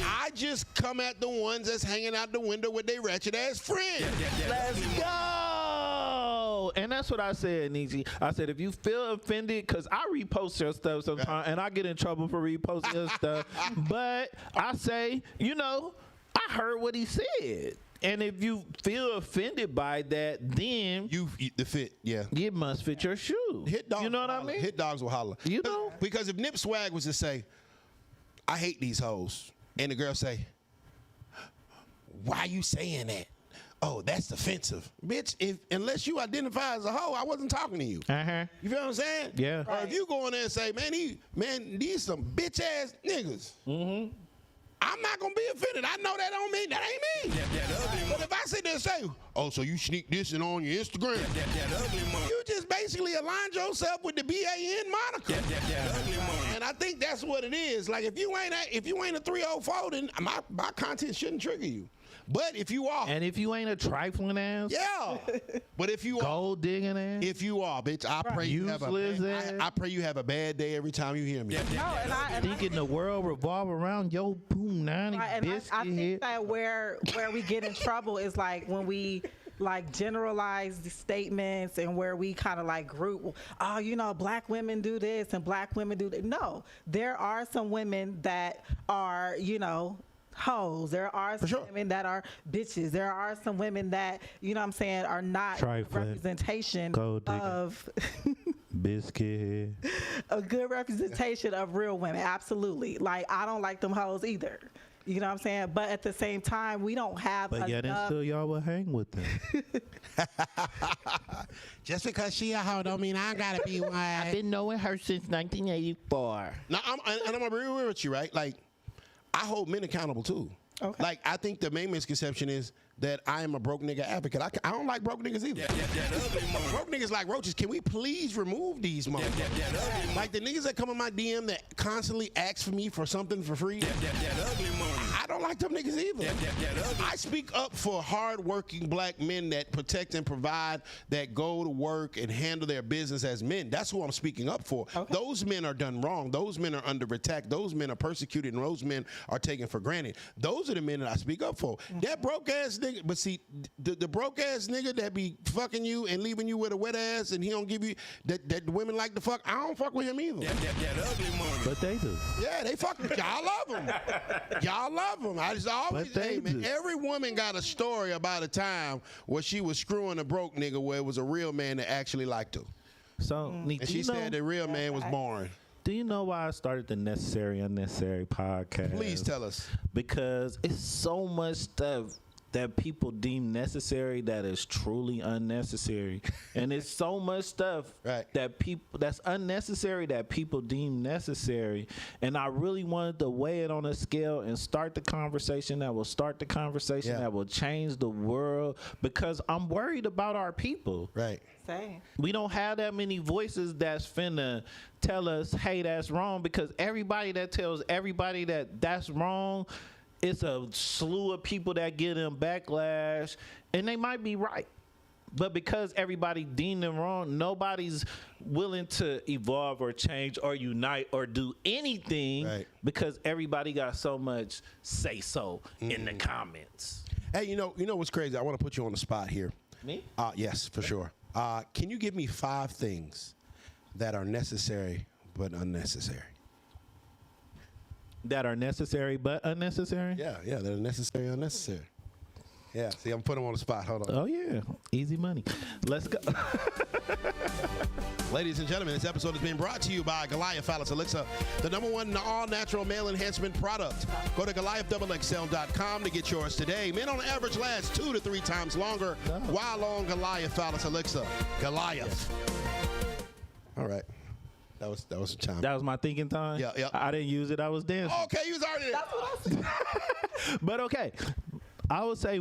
I just come at the ones that's hanging out the window with their ratchet ass friends. Let's go. And that's what I said, Nietzsche. I said, if you feel offended, because I repost your stuff sometimes, and I get in trouble for reposting your stuff, but I say, you know, I heard what he said. And if you feel offended by that, then The fit, yeah. it must fit your shoe. Hit dogs you know will what I holler. mean? Hit dogs will holler. You know? Because if Nip Swag was to say, I hate these hoes, and the girl say, why you saying that? Oh, that's offensive. Bitch, unless you identify as a hoe, I wasn't talking to you. Uh-huh. You feel what I'm saying? Yeah. Or if you go in there and say, these some bitch ass niggas. Mm-hmm. I'm not gonna be offended. I know that don't mean that ain't me. But if I sit there and say, oh, so you sneak this in on your Instagram, you just basically aligned yourself with the BAN moniker. And I think that's what it is. Like if you ain't a 304, then my content shouldn't trigger you. But if you are, And if you ain't a trifling ass, yeah. But if you are, gold digging ass, if you are, bitch, I pray you have Useless a ass. I pray you have a bad day every time you hear me. No, and I thinking the world revolve around your boom 90 I biscuit think head. that where we get in trouble is like when we like generalize the statements and where we kind of like group, oh, you know, black women do this and black women do that. No, there are some women that are, you know, hoes. There are some women that are bitches. There are some women that, you know what I'm saying, are not Trifling. representation Gold digger. of Biscuit head. a good representation of real women. Absolutely. Like I don't like them hoes either. You know what I'm saying? But at the same time, we don't have But yet and enough. still y'all will hang with them. Just because she a hoe don't mean I gotta be one. I've been knowing her since 1984. Now, I'm gonna be real with you, right? Like, I hold men accountable too. Okay. Like, I think the main misconception is that I am a broke nigga advocate. I don't like broke niggas either. Broke niggas like roaches. Can we please remove these motherfuckers? Like the niggas that come in my DM that constantly ask for me for something for free. I don't like them niggas either. I speak up for hardworking black men that protect and provide, that go to work and handle their business as men. That's who I'm speaking up for. Okay. Those men are done wrong. Those men are under attack. Those men are persecuted, and those men are taken for granted. Those are the men that I speak up for. That broke ass nigga, but see, the broke ass nigga that be fucking you and leaving you with a wet ass, and he don't give you that the women like to fuck. I don't fuck with him either. But they do. Yeah, they fuck with y'all. Love him. Y'all love him. I just always, But they hey, man, do. every woman got a story about a time where she was screwing a broke nigga where it was a real man that actually liked her. So, Nick, And do she you said the know, real man was boring. do you know why I started the Necessary Unnecessary podcast? Please tell us. Because it's so much stuff that people deem necessary that is truly unnecessary, and it's so much stuff Right. that's unnecessary that people deem necessary. And I really wanted to weigh it on a scale and start the conversation that will that will change the world, because I'm worried about our people. Right. Same. We don't have that many voices that's finna tell us, hey, that's wrong, because everybody that tells everybody that that's wrong, it's a slew of people that get them backlash, and they might be right. But because everybody deemed them wrong, nobody's willing to evolve or change or unite or do anything because everybody got so much say so in the comments. Hey, you know what's crazy? I want to put you on the spot here. Me? Yes, for sure. Can you give me 5 things that are necessary but unnecessary? That are necessary but unnecessary? Yeah, that are necessary and unnecessary. Yeah, see, I'm putting them on the spot. Hold on. Oh, yeah. Easy money. Let's go. Ladies and gentlemen, this episode is being brought to you by Goliath Phallus Elixir, the #1 all-natural male enhancement product. Go to GoliathXXL.com to get yours today. Men on average last 2 to 3 times longer while on Goliath Phallus Elixir. Goliath. All right. That was a time. That was my thinking time? Yeah. I didn't use it. I was dancing. Okay, you was already there. That's what I said. But okay. I would say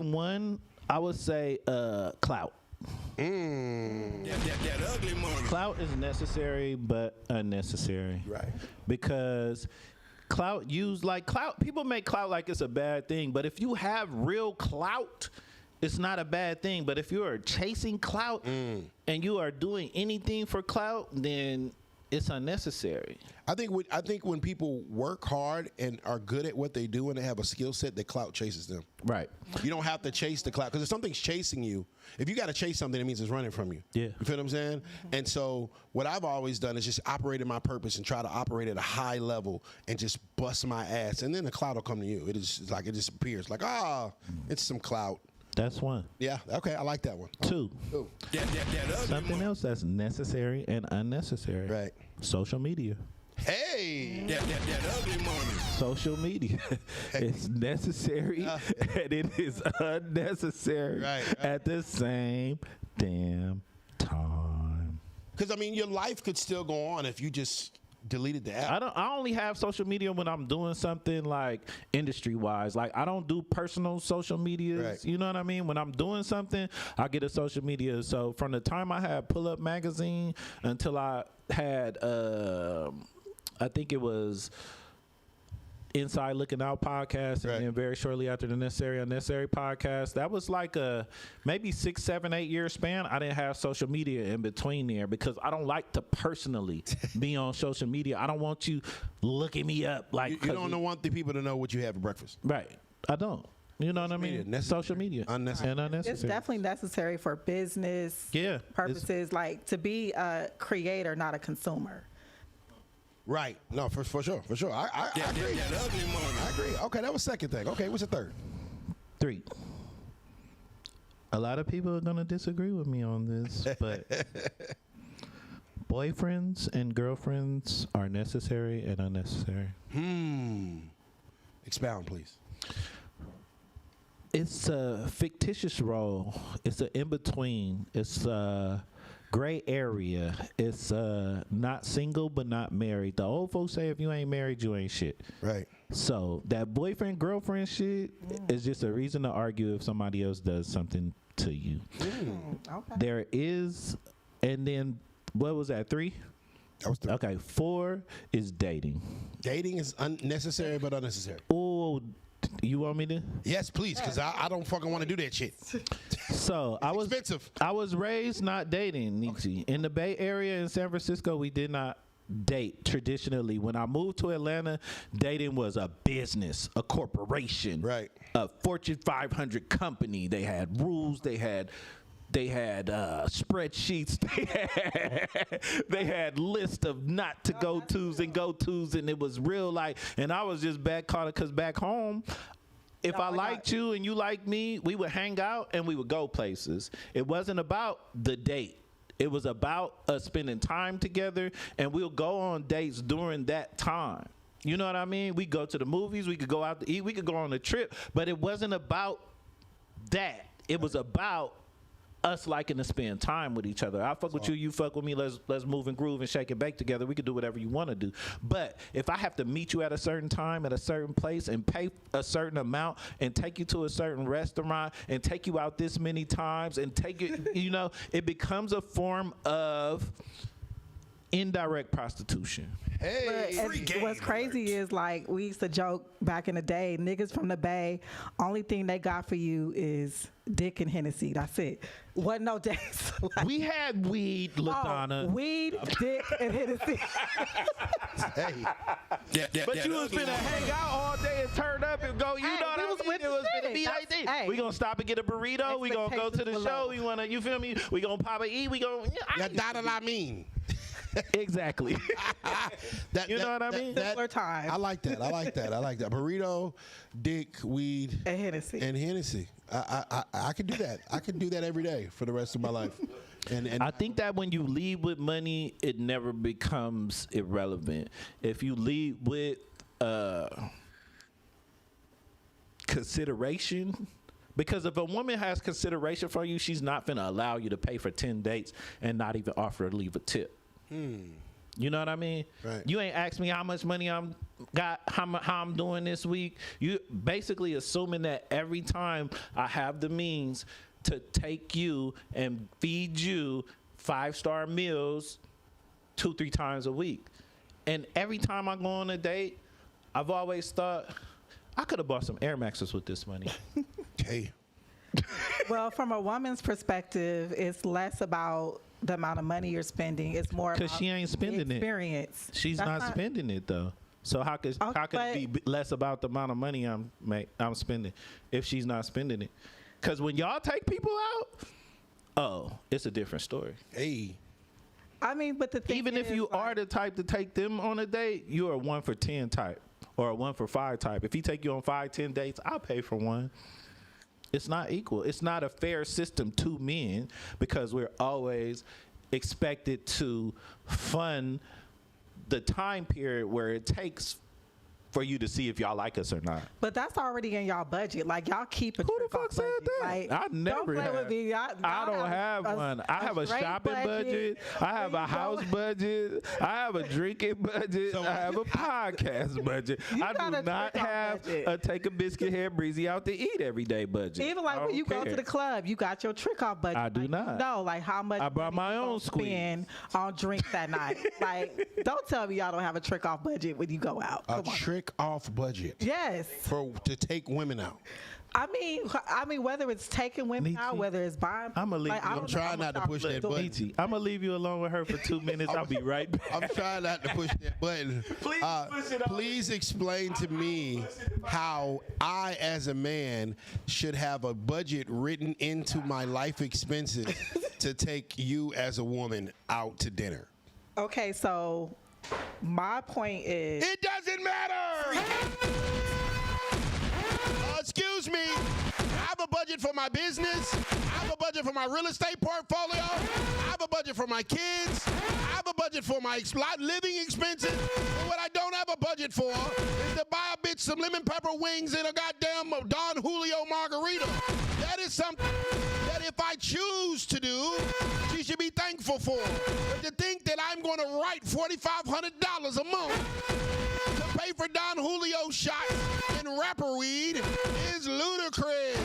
clout. That ugly money. Clout is necessary but unnecessary. Right. Because clout used like clout, people make clout like it's a bad thing, but if you have real clout, it's not a bad thing. But if you are chasing clout and you are doing anything for clout, then it's unnecessary. I think when people work hard and are good at what they do and they have a skill set, the clout chases them. Right. You don't have to chase the clout because if something's chasing you, if you got to chase something, it means it's running from you. Yeah. You feel what I'm saying? And so what I've always done is just operate in my purpose and try to operate at a high level and just bust my ass, and then the clout will come to you. It is like it just appears like it's some clout. That's one. Yeah. Okay. I like that one. 2. That ugly Something money. else that's necessary and unnecessary. Right. Social media. Hey. That ugly money. Social media. It's necessary and it is unnecessary at the same damn time. Because I mean, your life could still go on if you just deleted the app. I only have social media when I'm doing something like industry wise. Like I don't do personal social medias. Right. You know what I mean? When I'm doing something, I get a social media. So from the time I had Pull Up Magazine until I had I think it was Inside Looking Out podcast, and then very shortly after the Necessary Unnecessary podcast, that was like a maybe 6, 7, 8 year span. I didn't have social media in between there because I don't like to personally be on social media. I don't want you looking me up like You don't want the people to know what you have for breakfast. right. I don't. You know what I mean? necessary. Social media Unnecessary. and unnecessary. It's definitely necessary for business purposes, like to be a creator, not a consumer. Right. No, for sure. I agree. That ugly money. I agree. Okay, that was second thing. Okay, what's the third? 3. A lot of people are going to disagree with me on this, but boyfriends and girlfriends are necessary and unnecessary. Expound, please. It's a fictitious role. It's an in-between. It's a gray area. It's not single but not married. The old folks say if you ain't married, you ain't shit. Right. So that boyfriend, girlfriend shit is just a reason to argue if somebody else does something to you. Okay. There is, and then what was that, 3? That was 3. Okay, 4 is dating. Dating is unnecessary but unnecessary. Oh, you want me to? Yes, please, because I don't fucking want to do that shit. So expensive. I was raised not dating, Nietzsche. In the Bay Area in San Francisco, we did not date traditionally. When I moved to Atlanta, dating was a business, a corporation, Right. a Fortune 500 company. They had rules. They had spreadsheets. They had list of not to go tos and go tos, and it was real like. And I was just caught it because back home, if I liked you and you liked me, we would hang out and we would go places. It wasn't about the date. It was about us spending time together, and we'll go on dates during that time. You know what I mean? We go to the movies. We could go out to eat. We could go on a trip, but it wasn't about that. It was about us liking to spend time with each other. I fuck with you, you fuck with me. Let's move and groove and shake and bake together. We can do whatever you want to do. But if I have to meet you at a certain time at a certain place and pay a certain amount and take you to a certain restaurant and take you out this many times and take it, you know, it becomes a form of indirect prostitution. Hey, But what's crazy is like we used to joke back in the day, niggas from the Bay, only thing they got for you is dick and Hennessy. That's it. Wasn't no dates. Like, We had weed, LaDonna. weed, dick, and Hennessy. hey. But you was finna hang out all day and turn up and go, you Hey, know what we I was mean? with It was the finna shit. be like That's- this. hey. We gonna stop and get a burrito. We gonna go to the Expectations show. were We wanna, you feel me? We gonna pop and eat. We gonna, Yeah, I mean. exactly. You know what I mean? Simpler time. I like that. Burrito, dick, weed, And Hennessy. I could do that. I could do that every day for the rest of my life. And I think that when you lead with money, it never becomes irrelevant. If you lead with consideration, because if a woman has consideration for you, she's not finna allow you to pay for 10 dates and not even offer to leave a tip. You know what I mean? Right. You ain't asked me how much money how I'm doing this week. You basically assuming that every time I have the means to take you and feed you 5-star meals 2-3 times a week. And every time I go on a date, I've always thought I could have bought some Air Maxes with this money. hey, Well, from a woman's perspective, it's less about the amount of money you're spending. It's more about Because she ain't spending the it. experience. She's That's not spending it though. So how could it be less about the amount of money I'm spending if she's not spending it? Because when y'all take people out, it's a different story. hey. I mean, but the thing Even if is, you like, are the type to take them on a date, you're a 1 for 10 type or a 1 for 5 type. If he take you on 5-10 dates, I'll pay for one. It's not equal. It's not a fair system to men because we're always expected to fund the time period where it takes for you to see if y'all like us or not. But that's already in y'all budget. Like y'all keep a Who the trick off fuck said budget. that? Like, I never don't play have. with me. I don't have one. I have a straight shopping budget. I have where a you go- house budget. I have a drinking budget. I have a podcast budget. You I got do a not trick off have budget. a take a biscuit hair breezy out to eat every day budget. Even like I when you don't go to care. the club, you got your trick off budget. I do Like, not. You know, like how much I brought money my you own gonna squeeze. spend on drinks that night. Like, don't tell me y'all don't have a trick off budget when you go out. A Come on. trick off budget Yes. to take women out. I mean, whether it's taking women out, Nietzsche, whether it's buying. I'ma leave like, you. I don't I'm know trying how not to much push I'm that doing. button. Nietzsche, I'm gonna leave you alone with her for 2 minutes. I'll be right back. I'm trying not to push that button. Please push it on. Please explain to me how I, as a man, should have a budget written into my life expenses to take you as a woman out to dinner. Okay, so my point is. It doesn't matter. Excuse me. I have a budget for my business. I have a budget for my real estate portfolio. I have a budget for my kids. I have a budget for my living expenses. But what I don't have a budget for is to buy a bitch some lemon pepper wings and a goddamn Don Julio margarita. That is something that if I choose to do, she should be thankful for. But to think that I'm going to write $4,500 a month to pay for Don Julio shots and rapper weed is ludicrous.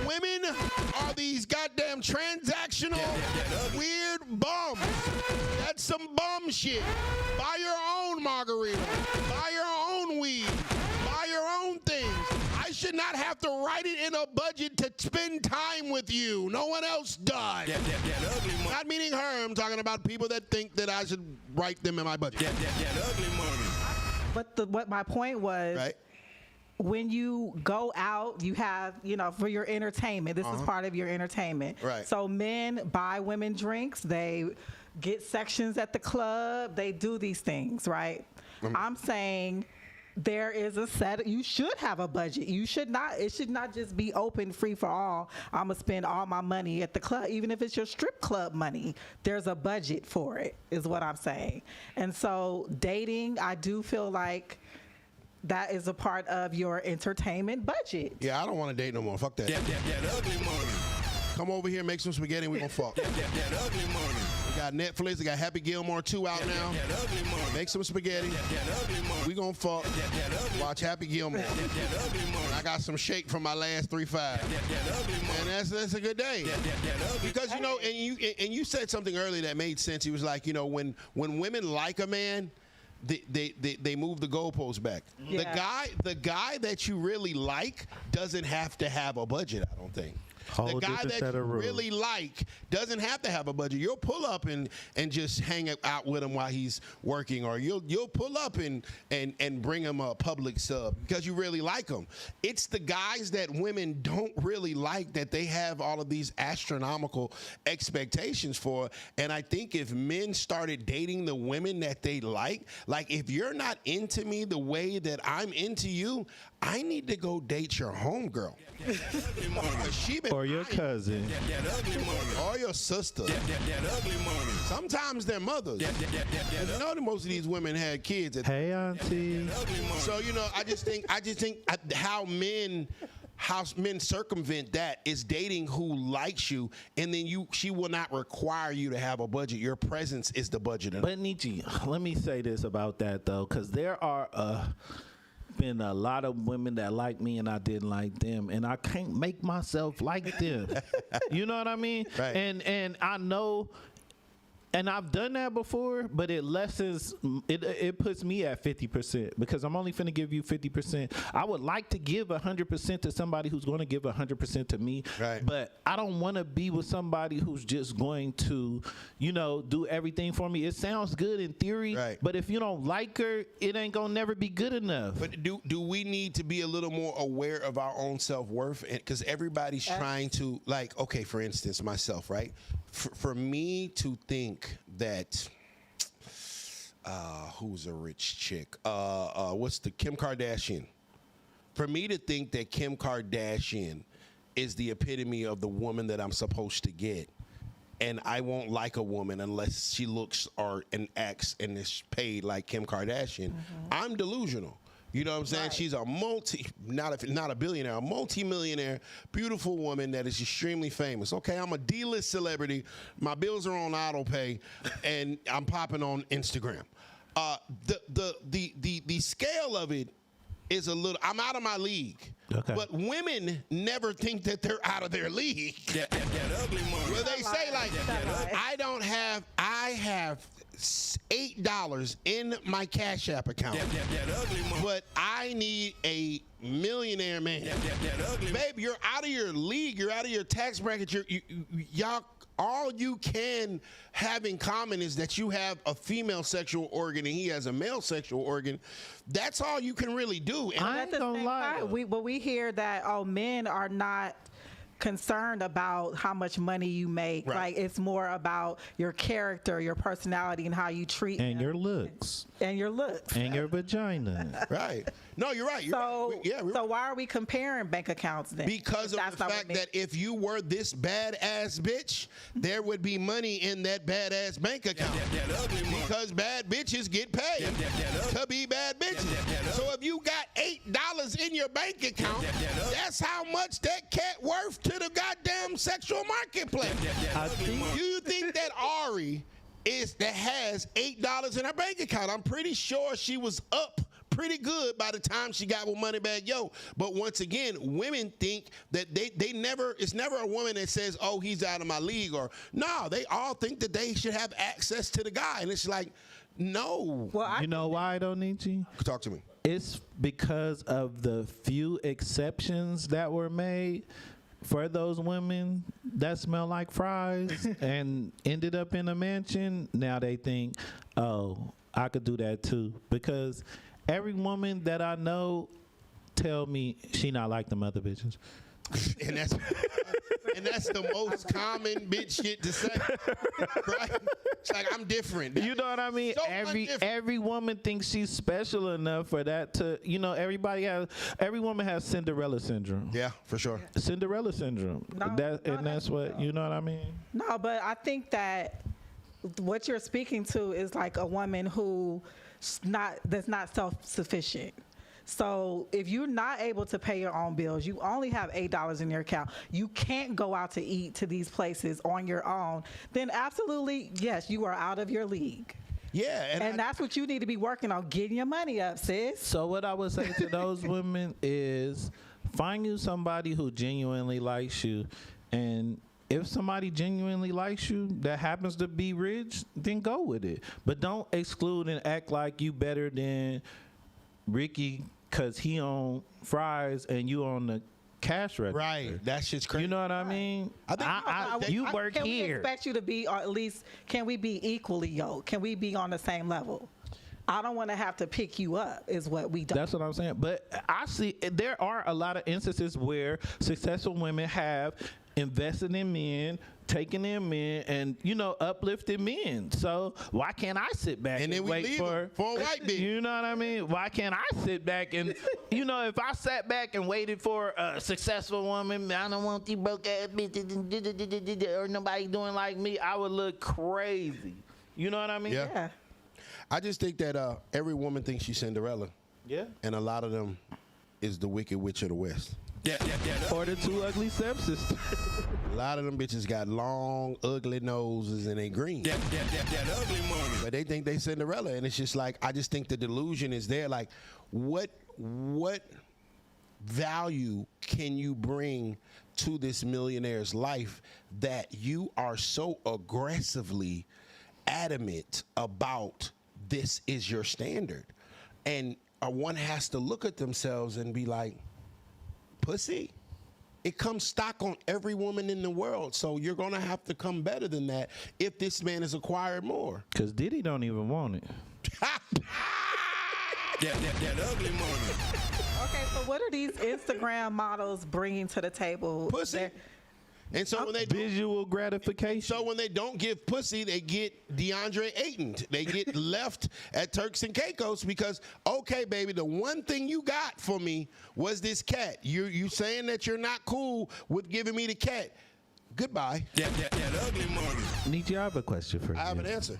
Women are these goddamn transactional weird bums. That's some bum shit. Buy your own margarita. Buy your own weed. Buy your own things. I should not have to write it in a budget to spend time with you. No one else does. Not meaning her. I'm talking about people that think that I should write them in my budget. Ugly money. But what my point was, Right? when you go out, you have, for your entertainment. This is part of your entertainment. Right. So men buy women drinks. They get sections at the club. They do these things, right? I'm saying there is a set. You should have a budget. You should not. It should not just be open, free for all. I'm gonna spend all my money at the club, even if it's your strip club money. There's a budget for it, is what I'm saying. And so dating, I do feel like that is a part of your entertainment budget. Yeah, I don't want to date no more. Fuck that. That ugly money. Come over here, make some spaghetti, and we gonna fuck. That ugly money. We got Netflix. They got Happy Gilmore 2 out now. Make some spaghetti. We gonna fuck. Watch Happy Gilmore. I got some shake from my last 3-5. And that's a good day. Because you know, and you said something earlier that made sense. He was like, you know, when women like a man, they move the goalposts back. Yeah. The guy that you really like doesn't have to have a budget, I don't think. The guy that you really like doesn't have to have a budget. You'll pull up and just hang out with him while he's working, or you'll pull up and bring him a public sub because you really like him. It's the guys that women don't really like that they have all of these astronomical expectations for. And I think if men started dating the women that they like if you're not into me the way that I'm into you, I need to go date your homegirl. Or your cousin. Or your sister. Sometimes their mothers. You know that most of these women had kids. Hey, auntie. So, you know, I just think how men circumvent that is dating who likes you, and then she will not require you to have a budget. Your presence is the budget. But Nietzsche, let me say this about that though, because there are been a lot of women that like me and I didn't like them, and I can't make myself like them. You know what I mean? Right. And I know. And I've done that before, but it lessens, it puts me at 50% because I'm only finna give you 50%. I would like to give 100% to somebody who's going to give 100% to me, right. But I don't want to be with somebody who's just going to, you know, do everything for me. It sounds good in theory, right. But if you don't like her, it ain't going to never be good enough. But do we need to be a little more aware of our own self-worth? Because everybody's trying to, like, okay, for instance, myself, right? For me to think that who's a rich chick? What's the Kim Kardashian? For me to think that Kim Kardashian is the epitome of the woman that I'm supposed to get, and I won't like a woman unless she looks or and acts and is paid like Kim Kardashian, I'm delusional. You know what I'm saying? Right. She's a not a billionaire, a multi-millionaire, beautiful woman that is extremely famous. Okay, I'm a D-list celebrity. My bills are on auto pay, and I'm popping on Instagram. The scale of it is a little. I'm out of my league. Okay. But women never think that they're out of their league. That ugly money. Well, they say like, I have $8 in my Cash App account, but I need a millionaire man. Babe, you're out of your league. You're out of your tax bracket. Y'all, all you can have in common is that you have a female sexual organ and he has a male sexual organ. That's all you can really do. And I ain't gonna lie. We hear that men are not concerned about how much money you make. Right. Like it's more about your character, your personality, and how you treat and them. Your looks. And your looks. And your vagina. Right. No, you're right. So why are we comparing bank accounts then? Because of the fact that if you were this badass bitch, there would be money in that badass bank account. Because bad bitches get paid to be bad bitches. So if you got $8 in your bank account, that's how much that cat worth to the goddamn sexual marketplace. Do you think that Ari has $8 in her bank account? I'm pretty sure she was up pretty good by the time she got with Moneybag Yo. But once again, women think that it's never a woman that says, oh, he's out of my league, or no, they all think that they should have access to the guy. And it's like, no. Well, you know why I don't need you? Talk to me. It's because of the few exceptions that were made for those women that smell like fries and ended up in a mansion. Now they think, oh, I could do that too. Because every woman that I know tell me she not like them other bitches. And that's the most common bitch shit to say, right? It's like, I'm different. You know what I mean? So every woman thinks she's special enough for that to, you know, every woman has Cinderella syndrome. Yeah, for sure. Cinderella syndrome. That's what, you know what I mean? No, but I think that what you're speaking to is like a woman who that's not self-sufficient. So if you're not able to pay your own bills, you only have $8 in your account, you can't go out to eat to these places on your own, then absolutely, yes, you are out of your league. Yeah, And that's what you need to be working on, getting your money up, sis. So what I would say to those women is find you somebody who genuinely likes you, and if somebody genuinely likes you that happens to be rich, then go with it. But don't exclude and act like you better than Ricky because he on fries and you on the cash register. right. That shit's crazy. You know what I mean? I think you work can we here. expect you to be, or at least, can we be equally yoked? Can we be on the same level? I don't want to have to pick you up, is what we do. That's what I'm saying. But I see there are a lot of instances where successful women have invested in men, taken in men, and uplifted men. So why can't I sit back and then we wait leave for them for a white bitch? You know what I mean? Why can't I sit back and if I sat back and waited for a successful woman, I don't want these broke ass bitches or nobody doing like me, I would look crazy. You know what I mean? Yeah. I just think that every woman thinks she's Cinderella. Yeah. And a lot of them is the Wicked Witch of the West. Or the two ugly stepsisters. A lot of them bitches got long, ugly noses and they green. That ugly money. But they think they Cinderella, and it's just like, I just think the delusion is there. Like, what value can you bring to this millionaire's life that you are so aggressively adamant about this is your standard? And one has to look at themselves and be like, pussy. It comes stock on every woman in the world, so you're going to have to come better than that if this man has acquired more. Because Diddy don't even want it. That ugly money. Okay, so what are these Instagram models bringing to the table? Pussy. And so when they Visual gratification. So when they don't give pussy, they get Deandre Ayton. They get left at Turks and Caicos because, okay, baby, the one thing you got for me was this cat. You saying that you're not cool with giving me the cat. Goodbye. That ugly money. Nietzsche, I have a question for you. I have an answer.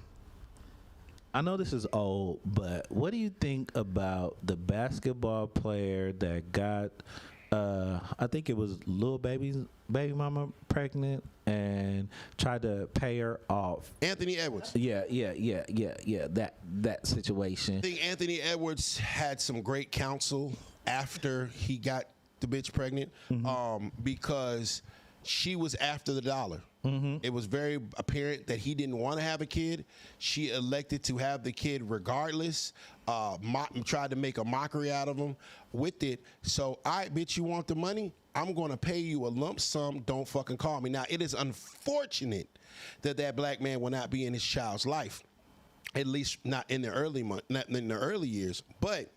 I know this is old, but what do you think about the basketball player that got, I think it was Lil Baby's baby mama pregnant and tried to pay her off? Anthony Edwards. Yeah. That situation. I think Anthony Edwards had some great counsel after he got the bitch pregnant, because she was after the dollar. It was very apparent that he didn't want to have a kid. She elected to have the kid regardless, tried to make a mockery out of him with it. So, all right, bitch, you want the money? I'm going to pay you a lump sum. Don't fucking call me. Now, it is unfortunate that that black man will not be in his child's life, at least not in the early years. But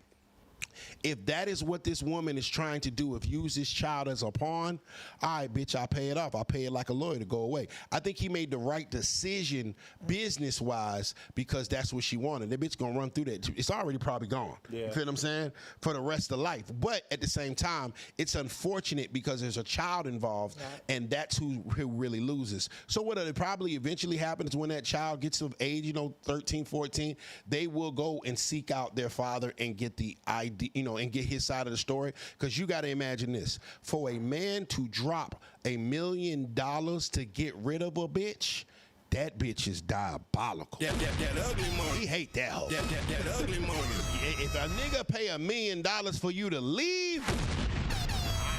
if that is what this woman is trying to do, if use this child as a pawn, all right, bitch, I'll pay it off. I'll pay it like a lawyer to go away. I think he made the right decision business-wise because that's what she wanted. That bitch gonna run through that. It's already probably gone. Yeah. You feel what I'm saying? For the rest of life. But at the same time, it's unfortunate because there's a child involved, and that's who really loses. So what'll probably eventually happen is when that child gets of age, 13, 14, they will go and seek out their father and get the ID, and get his side of the story. Because you got to imagine this. For a man to drop $1 million to get rid of a bitch, that bitch is diabolical. That ugly money. He hate that hoe. That ugly money. If a nigga pay $1 million for you to leave,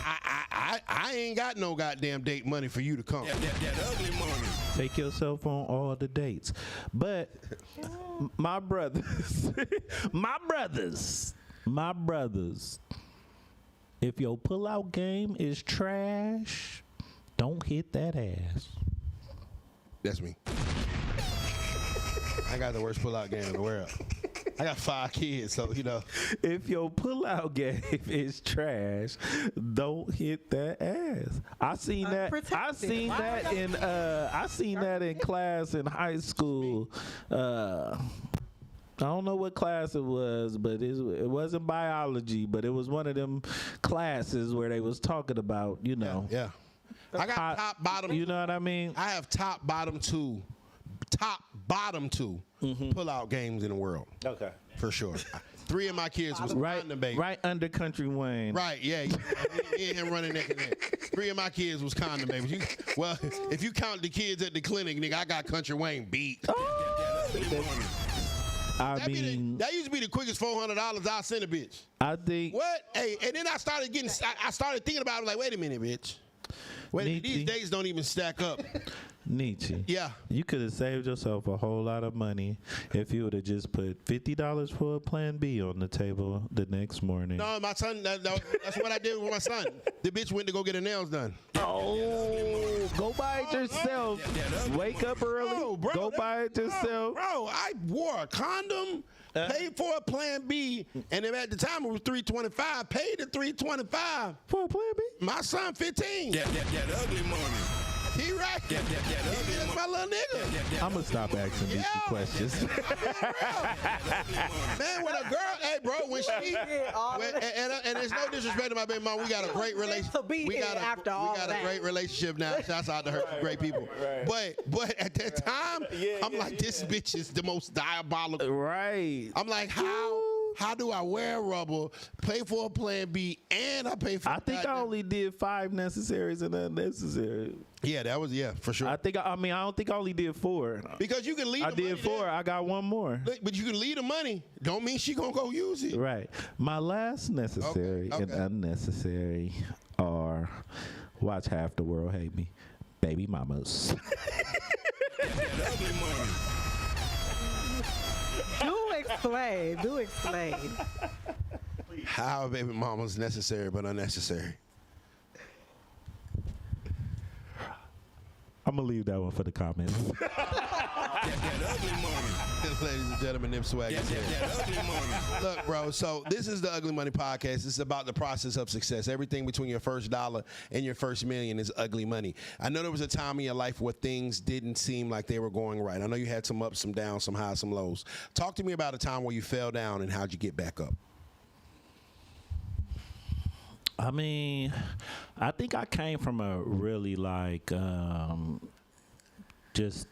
I ain't got no goddamn date money for you to come. That ugly money. Take yourself on all the dates. But my brothers, my brothers, if your pullout game is trash, don't hit that ass. That's me. I got the worst pullout game in the world. I got 5 kids, so If your pullout game is trash, don't hit that ass. I seen that in class in high school. I don't know what class it was, but it wasn't biology, but it was one of them classes where they was talking about, Yeah. I got top, bottom. You know what I mean? I have top, bottom two pull-out games in the world. Okay. For sure. 3 of my kids was condom babies. Right under Country Wayne. Right, yeah. Me and him running neck and neck. 3 of my kids was condom babies. Well, if you count the kids at the clinic, nigga, I got Country Wayne beat. I mean, that used to be the quickest $400 I sent a bitch. I think. What? Hey, and then I started thinking about it like, wait a minute, bitch. These days don't even stack up. Nietzsche. Yeah. You could have saved yourself a whole lot of money if you would have just put $50 for a plan B on the table the next morning. No, my son, that's what I did with my son. The bitch went to go get her nails done. Oh, go buy it yourself. Wake up early. Bro, go buy it yourself. Bro, I wore a condom, paid for a plan B, and then at the time it was $325. Paid the $325 for a plan B. My son 15. That ugly money. He right. That's my little nigga. I'm gonna stop asking these questions. Man, when a girl, hey, bro, when she, and there's no disrespect to my baby mom, we got a great relationship. We got a great relationship now. Shouts out to her, great people. But at that time, I'm like, this bitch is the most diabolical. Right. I'm like, how do I wear rubber, pay for a plan B, and I pay for? I think I only did 5 necessaries and unnecessary. Yeah, that was for sure. I don't think I only did 4. Because you can leave. I did 4. There. I got 1 more. But you can leave the money. Don't mean she gonna go use it. Right. My last necessary and unnecessary are watch half the world hate me, baby mamas. Do explain. How a baby mama's necessary but unnecessary. I'm gonna leave that one for the comments. Ladies and gentlemen, Nip Swag is here. Look, bro, so this is the Ugly Money Podcast. It's about the process of success. Everything between your first dollar and your first million is ugly money. I know there was a time in your life where things didn't seem like they were going right. I know you had some ups, some downs, some highs, some lows. Talk to me about a time where you fell down and how'd you get back up? I mean, I think I came from a really just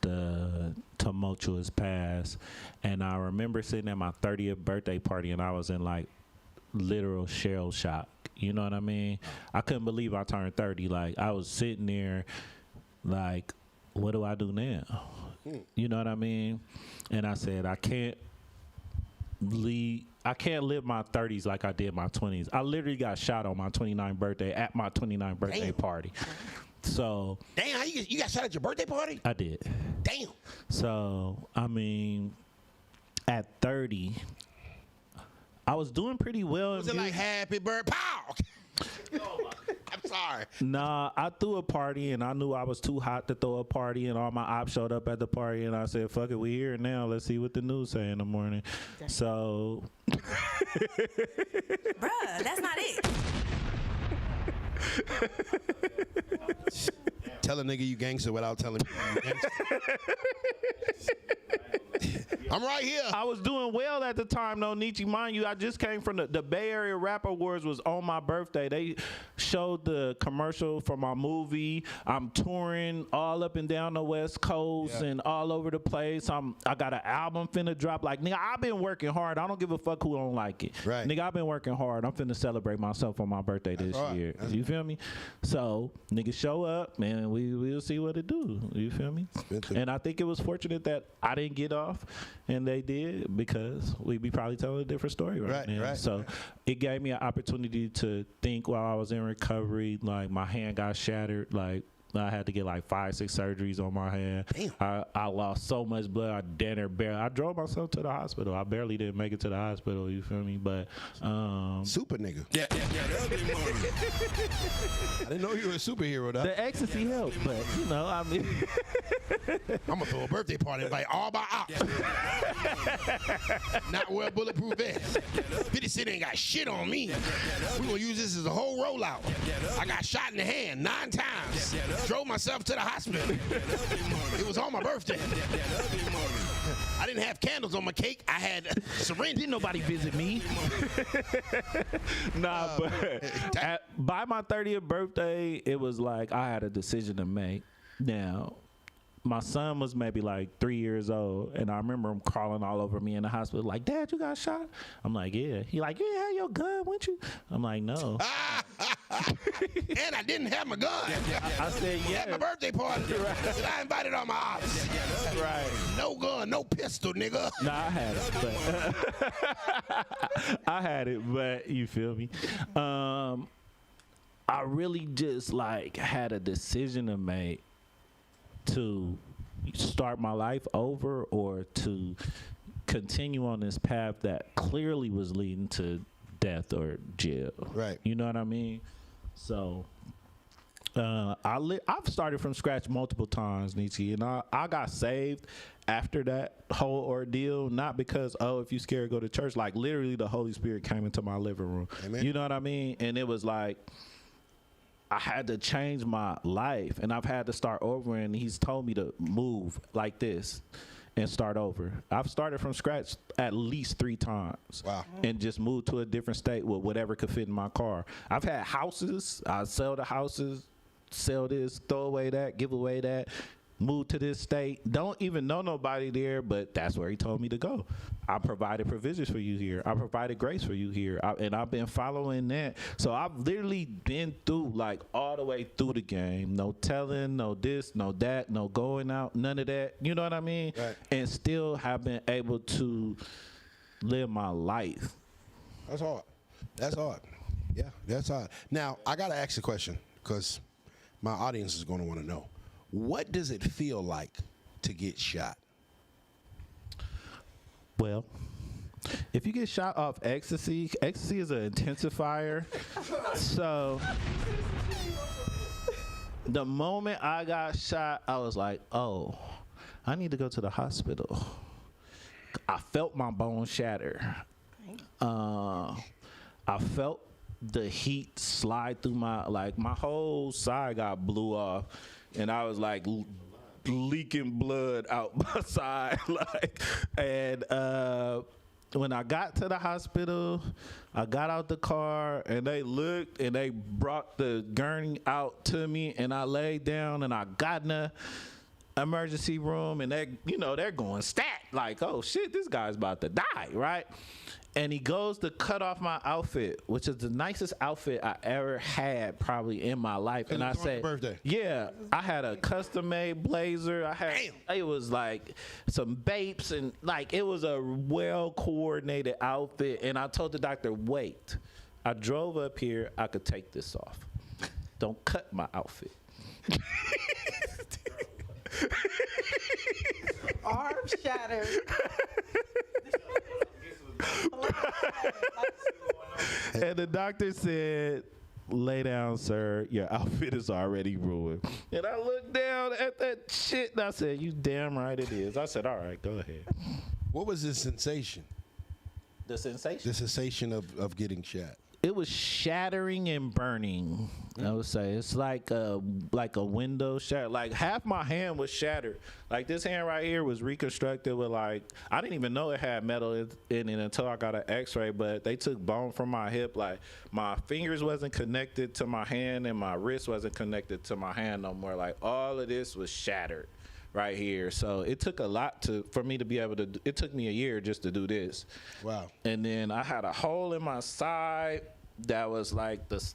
tumultuous past, and I remember sitting at my 30th birthday party, and I was in like literal shell shock. You know what I mean? I couldn't believe I turned 30. Like I was sitting there, like, what do I do now? You know what I mean? And I said, I can't live my 30s like I did my 20s. I literally got shot on my 29th birthday at my 29th birthday party. So damn, you got shot at your birthday party? I did. Damn. So I mean, at 30, I was doing pretty well. Was it like happy birthday? Pow! I'm sorry. Nah, I threw a party and I knew I was too hot to throw a party, and all my ops showed up at the party, and I said, fuck it, we here now. Let's see what the news say in the morning. So bruh, that's not it. Tell a nigga you gangster without telling me you gangster. I'm right here. I was doing well at the time, though, Nietzsche. Mind you, I just came from the Bay Area Rap Awards was on my birthday. They showed the commercial for my movie. I'm touring all up and down the West Coast and all over the place. I got an album finna drop. Like, nigga, I've been working hard. I don't give a fuck who don't like it. Right. Nigga, I've been working hard. I'm finna celebrate myself on my birthday this year. You feel me? So, nigga, show up, man. We'll see what it do. You feel me? And I think it was fortunate that I didn't get off and they did, because we'd be probably telling a different story right now. Right. So it gave me an opportunity to think while I was in recovery. Like, my hand got shattered. Like, I had to get like 5-6 surgeries on my hand. Damn. I lost so much blood. I drove myself to the hospital. I barely didn't make it to the hospital. You feel me? But super nigga. Yeah, I didn't know you were a superhero though. The ecstasy helped, but you know, I mean, I'm gonna throw a birthday party and invite all my ops. Not wear bulletproof vests. 50 Cent ain't got shit on me. We gonna use this as a whole rollout. I got shot in the hand 9 times. Drove myself to the hospital. It was on my birthday. I didn't have candles on my cake. I had syringe. Didn't nobody visit me. Nah, but by my 30th birthday, it was like I had a decision to make. Now, my son was maybe like 3 years old, and I remember him crawling all over me in the hospital, like, "Dad, you got shot?" I'm like, "Yeah." He like, "You had your gun, wouldn't you?" I'm like, "No." And I didn't have my gun. I said, At "Yeah." my birthday party. I invited all my ops. Right. No gun, no pistol, nigga. Nah, I had it, but I had it, but you feel me? I really just like had a decision to make to start my life over or to continue on this path that clearly was leading to death or jail. Right. You know what I mean? So I've started from scratch multiple times, Nietzsche, and I got saved after that whole ordeal, not because, oh, if you scared, go to church. Like, literally, the Holy Spirit came into my living room. Amen. You know what I mean? And it was like, I had to change my life, and I've had to start over, and he's told me to move like this and start over. I've started from scratch at least 3 times. Wow. And just moved to a different state with whatever could fit in my car. I've had houses. I sell the houses, sell this, throw away that, give away that, move to this state. Don't even know nobody there, but that's where he told me to go. I provided provisions for you here. I provided grace for you here. And I've been following that. So I've literally been through, like, all the way through the game. No telling, no this, no that, no going out, none of that. You know what I mean? Right. And still have been able to live my life. That's hard. That's hard. Yeah, that's hard. Now, I got to ask a question because my audience is going to want to know. What does it feel like to get shot? Well, if you get shot off ecstasy is an intensifier. So the moment I got shot, I was like, oh, I need to go to the hospital. I felt my bones shatter. I felt the heat slide through my whole side got blew off, and I was like leaking blood out my side, and when I got to the hospital, I got out the car, and they looked, and they brought the gurney out to me, and I laid down, and I got in the emergency room, and they're going stat, like, oh shit, this guy's about to die, right? And he goes to cut off my outfit, which is the nicest outfit I ever had probably in my life. And I said, birthday. yeah, I had a custom made blazer. It was like some Bapes, and like it was a well coordinated outfit. And I told the doctor, wait, I drove up here, I could take this off. Don't cut my outfit. Arm shattered. And the doctor said, lay down, sir. Your outfit is already ruined. And I looked down at that shit, and I said, you damn right it is. I said, all right, go ahead. What was the sensation? The sensation? The sensation of getting shot. It was shattering and burning, I would say. It's like a window shatter. Like half my hand was shattered. Like this hand right here was reconstructed with I didn't even know it had metal in it until I got an x-ray, but they took bone from my hip. Like my fingers wasn't connected to my hand and my wrist wasn't connected to my hand no more. Like all of this was shattered right here. So it took a lot for me to be able to, it took me a year just to do this. Wow. And then I had a hole in my side that was like this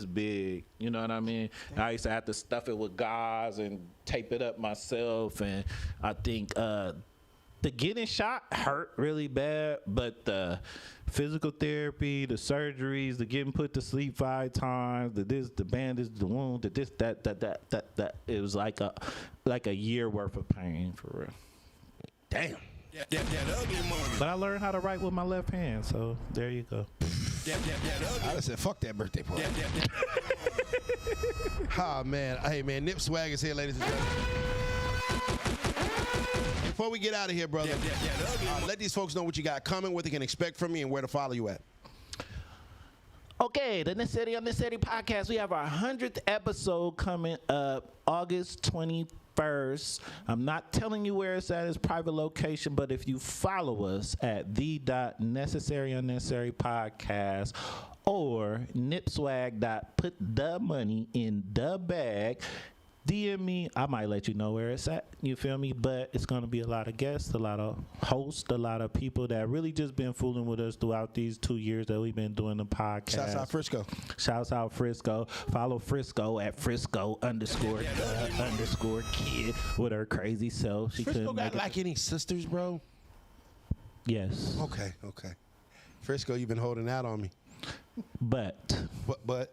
big, you know what I mean? And I used to have to stuff it with gauze and tape it up myself. And I think the getting shot hurt really bad, but the physical therapy, the surgeries, the getting put to sleep 5 times, the bandage, the wound, the this, that, it was like a year worth of pain for real. Damn. That ugly money. But I learned how to write with my left hand, so there you go. That ugly. I just said, fuck that birthday party. Ah, man. Hey, man, Nip Swag is here, ladies and gentlemen. Before we get out of here, brother, let these folks know what you got coming, what they can expect from you, and where to follow you at. Okay, the Necessary Unnecessary Podcast. We have our 100th episode coming up August 21st. I'm not telling you where it's at. It's private location, but if you follow us at the.necessaryunnecessary podcast or nipswag.put the money in the bag, DM me. I might let you know where it's at. You feel me? But it's going to be a lot of guests, a lot of hosts, a lot of people that really just been fooling with us throughout these 2 years that we've been doing the podcast. Shouts out Frisco. Shouts out Frisco. Follow Frisco at Frisco underscore kid with her crazy self. She Frisco couldn't got make it. like any sisters, bro? Yes. Okay. Frisco, you've been holding out on me. But. What?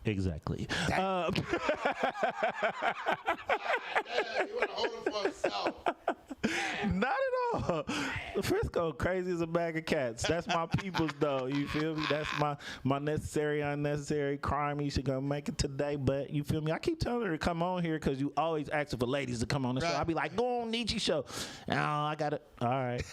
Exactly. You want to hold it for himself. Not at all. Frisco crazy as a bag of cats. That's my people's though. You feel me? That's my necessary, unnecessary crime. You should go make it today. But you feel me? I keep telling her to come on here because you always asking for ladies to come on the show. I'll be like, go on Nietzsche show. Oh, I got it. All right.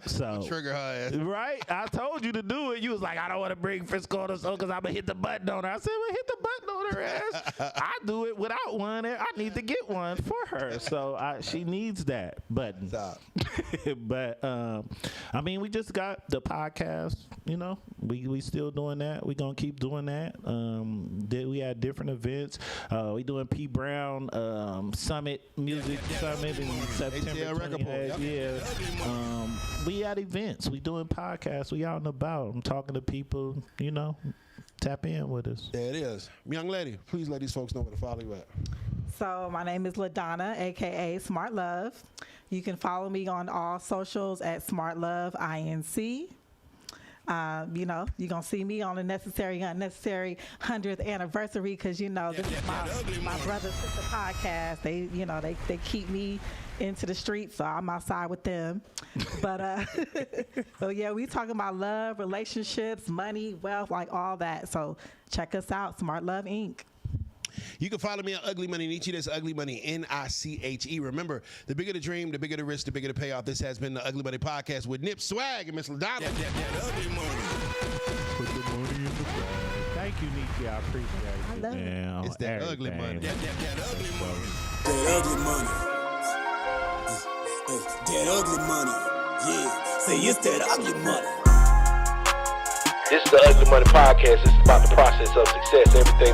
So trigger her ass. Right? I told you to do it. You was like, I don't want to bring Frisco on the show because I'm gonna hit the button on her. I said, well, hit the button on her ass. I do it without one. I need to get one for her. So she needs that button. Stop. But I mean, we just got the podcast. You know, we still doing that. We gonna keep doing that. We had different events. We doing P Brown Summit Music Summit in September 28th. Yeah. We had events. We doing podcasts. We out and about. I'm talking to people. You know, tap in with us. There it is. Young lady, please let these folks know where to follow you at. So my name is LaDonna, aka Smart Love. You can follow me on all socials at Smart Love INC. You know, you're going to see me on the Necessary Unnecessary 100th anniversary because, you know, this is my brother sister podcast. They, you know, they keep me into the streets, so I'm outside with them. But, so yeah, we talking about love, relationships, money, wealth, like all that. So check us out, Smart Love Inc. You can follow me on UglyMoneyNiche. That's UglyMoneyNiche. Remember, the bigger the dream, the bigger the risk, the bigger the payoff. This has been the Ugly Money Podcast with Nip Swag and Miss LaDonna. Ugly money. Put the money in the bag. Thank you, Nietzsche. I appreciate it. I love it. Man, It's that everything. ugly money. That ugly money. That ugly money. That ugly money. Yeah. Say it's that ugly money. This is the Ugly Money Podcast. It's about the process of success. Everything